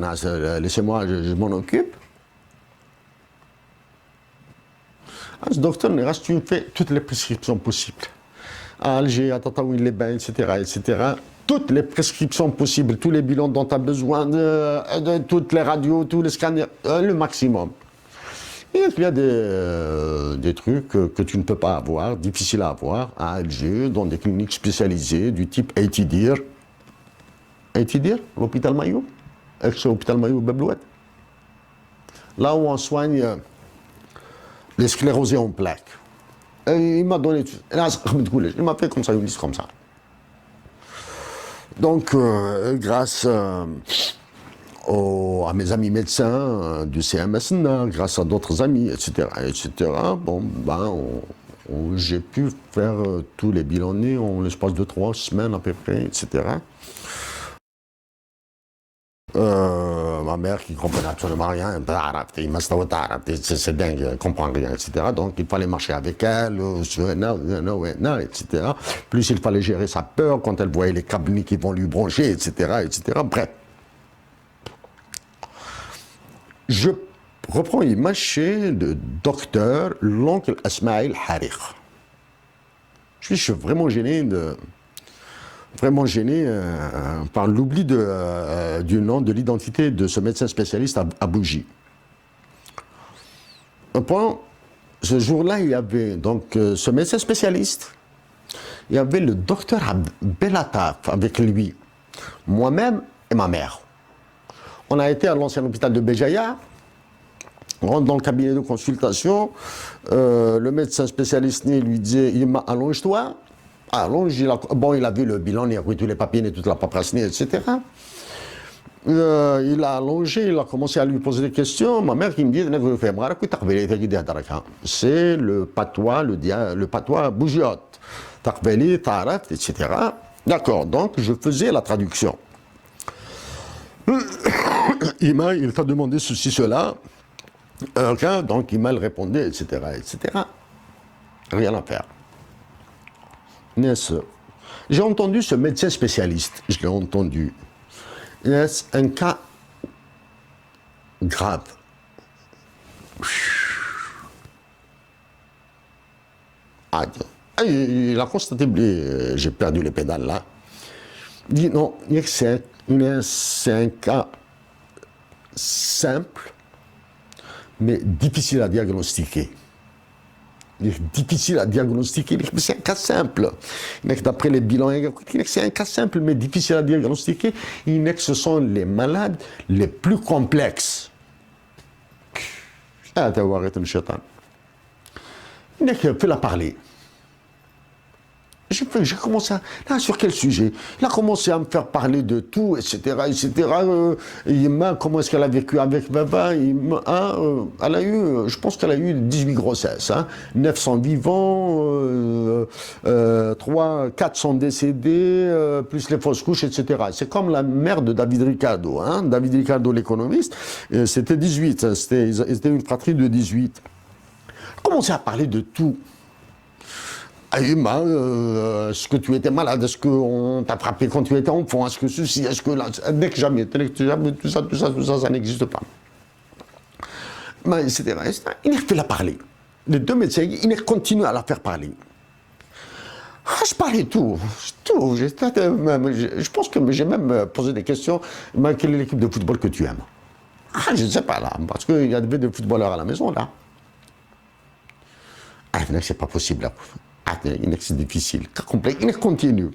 Speaker 2: laissez-moi, je m'en occupe. Ce docteur, tu me fais toutes les prescriptions possibles. À Alger, à Tataouine, les bains, etc., etc. Toutes les prescriptions possibles, tous les bilans dont tu as besoin, de toutes les radios, tous les scanners, le maximum. Et il y a des trucs que tu ne peux pas avoir, difficiles à avoir, à Alger, dans des cliniques spécialisées du type Aitidir. Aitidir, l'hôpital Maillot, ex-hôpital Maillot Beblouet. Là où on soigne les sclérosés en plaques. Et il m'a donné, il m'a fait comme ça, une liste comme ça. Donc, grâce à mes amis médecins du CMSN, grâce à d'autres amis, etc., bon, j'ai pu faire tous les bilans en l'espace de 3 semaines à peu près, etc. Ma mère qui ne comprenait absolument rien, c'est dingue, elle ne comprend rien, etc. Donc il fallait marcher avec elle, etc. Plus il fallait gérer sa peur quand elle voyait les câbles qui vont lui broncher, etc., etc. Bref. Je reprends l'image chez le docteur, l'oncle Asmaïl Harir. Je suis vraiment gêné par l'oubli du nom, de l'identité de ce médecin spécialiste à Bougie. Ce jour-là, il y avait donc ce médecin spécialiste, il y avait le docteur Belataf avec lui, moi-même et ma mère. On a été à l'ancien hôpital de Béjaïa, on rentre dans le cabinet de consultation, le médecin spécialiste lui disait « allonge-toi ». Allonge, il a vu le bilan, il a vu tous les papiers, et toute la paperasse, etc. Il a allongé, il a commencé à lui poser des questions. Ma mère qui me dit c'est le patois bougiote. Etc. D'accord, donc je faisais la traduction. Il t'a demandé ceci, cela. Donc il m'a répondu, etc., etc. Rien à faire. J'ai entendu ce médecin spécialiste, je l'ai entendu. Est-ce un cas grave? Il a constaté, j'ai perdu les pédales là. Il dit non, c'est un cas simple, mais difficile à diagnostiquer. Il est difficile à diagnostiquer, mais c'est un cas simple. D'après les bilans, c'est un cas simple, mais difficile à diagnostiquer. Ce sont les malades les plus complexes. Ah, t'as vu, le chétan. Fais-la parler. J'ai commencé à... Là, sur quel sujet? Il a commencé à me faire parler de tout, etc., etc. Comment est-ce qu'elle a vécu avec Baba? Elle a eu, je pense qu'elle a eu 18 grossesses. 900 vivants, 4 sont décédés, plus les fausses couches, etc. C'est comme la mère de David Ricardo. David Ricardo, l'économiste, c'était 18. C'était une fratrie de 18. Il a commencé à parler de tout. Est-ce que tu étais malade? Est-ce qu'on t'a frappé quand tu étais enfant? Est-ce que ceci? Est-ce que là? Dès que jamais, tout ça, ça n'existe pas. Mais etc. Il a fait la parler. Les deux médecins, il continue à la faire parler. Je parlais tout. Je pense que j'ai même posé des questions. Quelle est l'équipe de football que tu aimes? Je ne sais pas là, parce qu'il y avait des footballeurs à la maison là. C'est pas possible là. C'est difficile, complexe, il continue.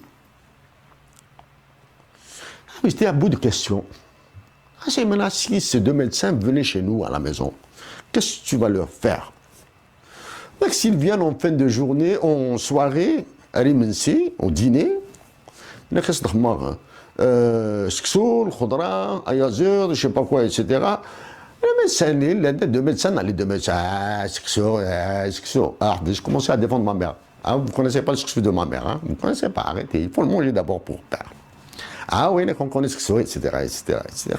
Speaker 2: J'étais à bout de questions. Maintenant, si ces deux médecins venaient chez nous à la maison, qu'est-ce que tu vas leur faire? S'ils viennent en fin de journée, en soirée, à Rimensi, au dîner, Sksoul, Khodra, Ayazur, je ne sais pas quoi, etc. Les deux médecins, je commençais à défendre ma mère. Vous ne connaissez pas le succès de ma mère, vous ne connaissez pas, arrêtez, il faut le manger d'abord pour faire. Oui, on connaît ce que c'est, etc., etc., etc.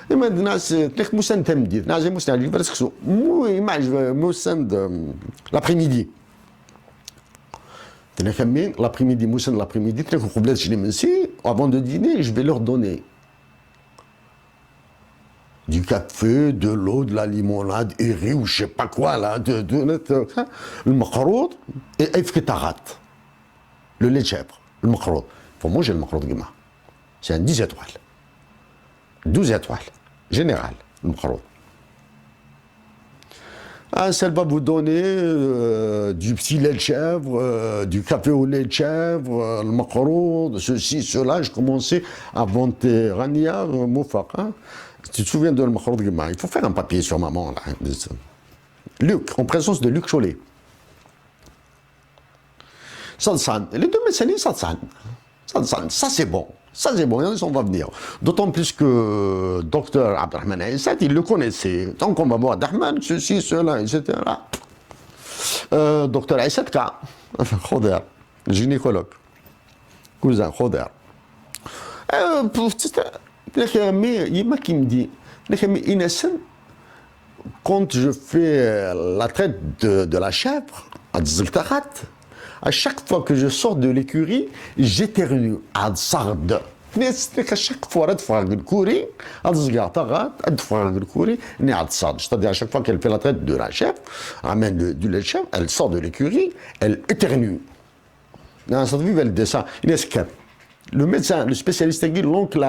Speaker 2: Et maintenant, c'est que Moussane t'aime dire, j'ai Moussane, je vais ce que c'est. Moi, Moussane l'après-midi. L'après-midi, Moussane l'après-midi, avant de dîner, je vais leur donner du café, de l'eau, de la limonade, et riz ou je sais pas quoi là, le macaroud et efketarat, le lait de chèvre, le macaroud. Il faut manger le macaroud guima. C'est un 10 étoiles, 12 étoiles, général, le macaroud. Ça va vous donner du petit lait de chèvre, du café au lait de chèvre, le macaroud, ceci, cela. Je commençais à vanter Rania, Moufak. Tu te souviens de le Makhroud Guima? Il faut faire un papier sur maman, là. Luc, en présence de Luc Cholet. Salsan. Les deux médecins, Salsan. Salsan, ça c'est bon. Ça c'est bon, on va venir. D'autant plus que docteur Abdelrahman Aïssat, il le connaissait. Donc on va voir Abdelrahman, ceci, cela, etc. Docteur Aïssat K. Khoder, gynécologue. Cousin, Khoder. Mais il m'a qui me dit, quand je fais la traite de la chèvre, à chaque fois que je sors de l'écurie, j'éternue. À chaque fois, c'est-à-dire à chaque fois qu'elle fait la traite de la chèvre, ramène du lait de chèvre, elle sort de l'écurie, elle éternue. Le médecin, le spécialiste, l'oncle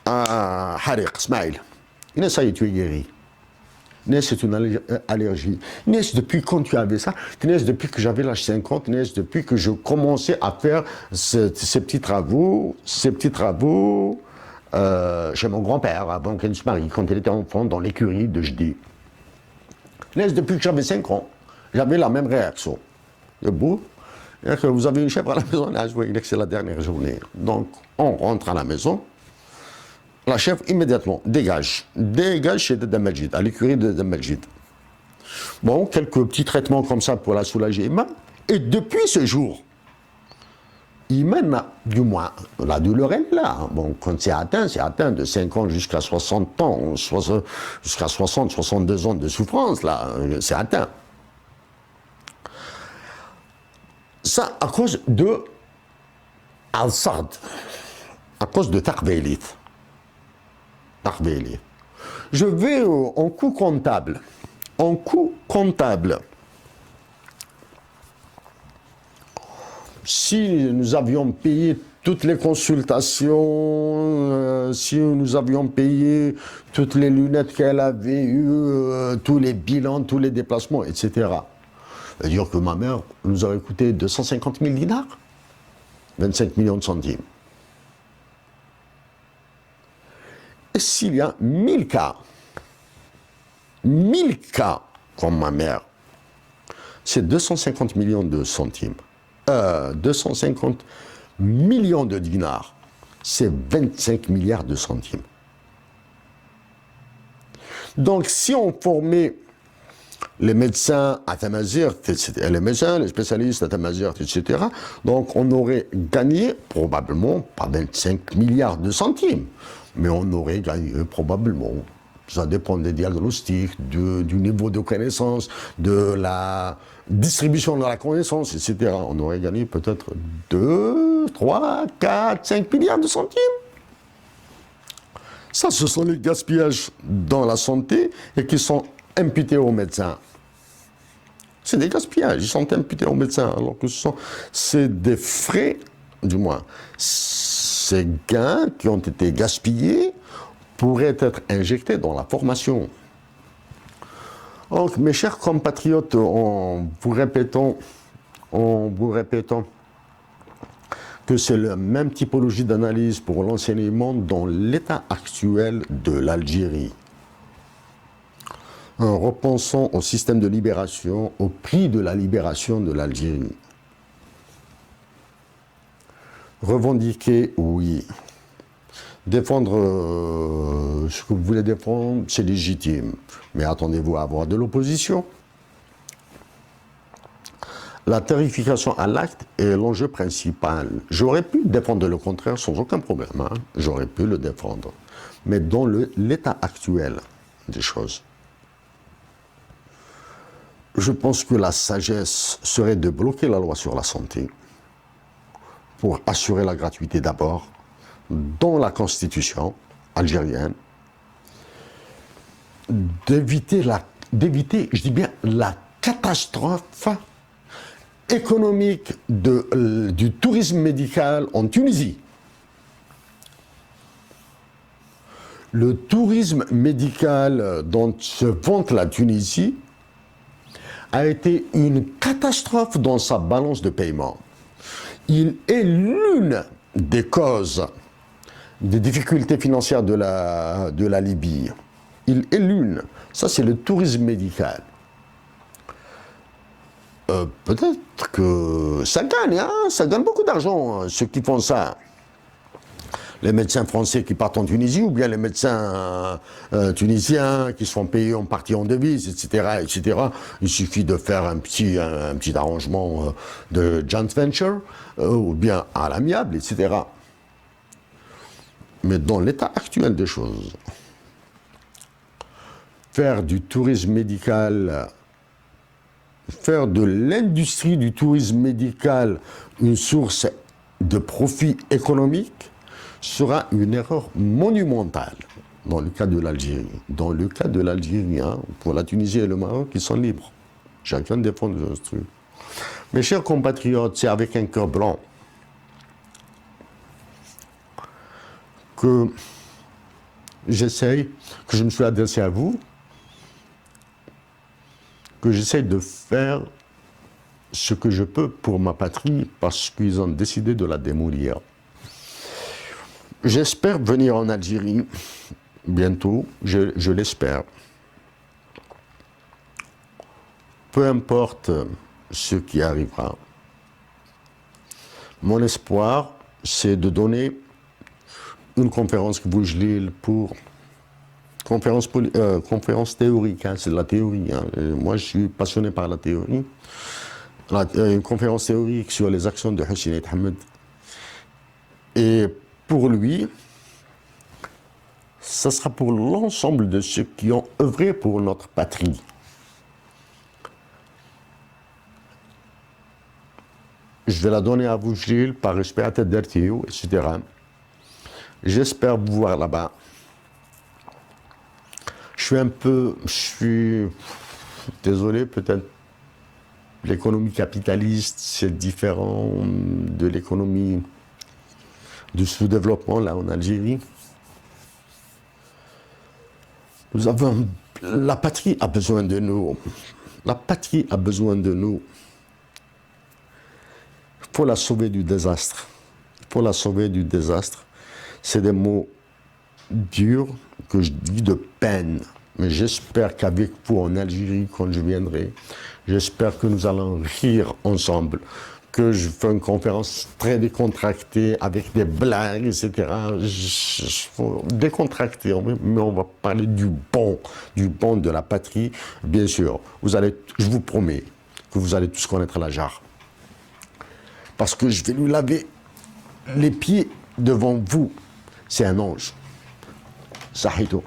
Speaker 2: Harik, Smaïl, ça y est, tu es guéri. C'est une allergie. Depuis quand tu avais ça? Depuis que j'avais l'âge 50, depuis que je commençais à faire ces petits travaux chez mon grand-père, avant qu'il ne se marie, quand il était enfant, dans l'écurie de Jdi. Depuis que j'avais 5 ans, j'avais la même réaction. Debout. Vous avez une chèvre à la maison, là, je vois que c'est la dernière journée. Donc, on rentre à la maison. La chèvre, immédiatement, dégage chez Damadjid, à l'écurie de Damadjid. Bon, quelques petits traitements comme ça pour la soulager. Et depuis ce jour, du moins, la douleur est là. Bon, quand c'est atteint de 5 ans jusqu'à 60 ans, jusqu'à 60, 62 ans de souffrance, là, c'est atteint. Ça, à cause de Al-Sard, à cause de Tarbélit. Je vais en coût comptable. si nous avions payé toutes les consultations, si nous avions payé toutes les lunettes qu'elle avait eues, tous les bilans, tous les déplacements, etc. C'est-à-dire que ma mère nous aurait coûté 250 000 dinars, 25 millions de centimes. Et s'il y a 1000 cas comme ma mère, c'est 250 millions de centimes. 250 millions de dinars, c'est 25 milliards de centimes. Donc si on formait les médecins à Tamazirt, les médecins, les spécialistes à Tamazirt, etc., donc on aurait gagné probablement pas 25 milliards de centimes, mais on aurait gagné probablement, ça dépend des diagnostics, du niveau de connaissance, de la distribution de la connaissance, etc. On aurait gagné peut-être 2, 3, 4, 5 milliards de centimes. Ça, ce sont les gaspillages dans la santé et qui sont imputés aux médecins. C'est des gaspillages, ils sont imputés aux médecins, alors que c'est des frais, du moins, ces gains qui ont été gaspillés pourraient être injectés dans la formation. Donc, mes chers compatriotes, en vous répétant que c'est la même typologie d'analyse pour l'enseignement dans l'état actuel de l'Algérie. En repensant au système de libération, au prix de la libération de l'Algérie. Revendiquer, oui. Défendre ce que vous voulez défendre, c'est légitime. Mais attendez-vous à avoir de l'opposition. La tarification à l'acte est l'enjeu principal. J'aurais pu défendre le contraire sans aucun problème. J'aurais pu le défendre. Mais dans l'état actuel des choses, je pense que la sagesse serait de bloquer la loi sur la santé pour assurer la gratuité d'abord dans la constitution algérienne, d'éviter, je dis bien, la catastrophe économique du tourisme médical en Tunisie. Le tourisme médical dont se vante la Tunisie a été une catastrophe dans sa balance de paiement. Il est l'une des causes des difficultés financières de la Libye. Il est l'une. Ça, c'est le tourisme médical. Peut-être que ça gagne, ça gagne beaucoup d'argent, ceux qui font ça. Les médecins français qui partent en Tunisie, ou bien les médecins tunisiens qui se font payer en partie en devises, etc., etc. Il suffit de faire un petit arrangement de joint venture, ou bien à l'amiable, etc. Mais dans l'état actuel des choses, faire du tourisme médical, faire de l'industrie du tourisme médical une source de profit économique sera une erreur monumentale dans le cas de l'Algérie. Dans le cas de l'Algérie, pour la Tunisie et le Maroc, ils sont libres. Chacun défend des trucs. Mes chers compatriotes, c'est avec un cœur blanc que je me suis adressé à vous, que j'essaie de faire ce que je peux pour ma patrie parce qu'ils ont décidé de la démolir. J'espère venir en Algérie bientôt, je l'espère. Peu importe ce qui arrivera. Mon espoir, c'est de donner une conférence que vous Lille pour conférence théorique, c'est de la théorie. Moi, je suis passionné par la théorie. Une conférence théorique sur les actions de Hussein Ahmed. Et pour lui, ça sera pour l'ensemble de ceux qui ont œuvré pour notre patrie. Je vais la donner à vous, Gilles, par respect à Tête d'Artio, etc. J'espère vous voir là-bas. Je suis désolé peut-être l'économie capitaliste, c'est différent de l'économie du sous-développement, là, en Algérie. La patrie a besoin de nous. La patrie a besoin de nous. Il faut la sauver du désastre. Il faut la sauver du désastre. C'est des mots durs que je dis de peine. Mais j'espère qu'avec vous en Algérie, quand je viendrai, j'espère que nous allons rire ensemble, que je fais une conférence très décontractée avec des blagues, etc. Décontracté, mais on va parler du bon de la patrie. Bien sûr, je vous promets que vous allez tous connaître la jarre. Parce que je vais lui laver les pieds devant vous. C'est un ange. Sahito.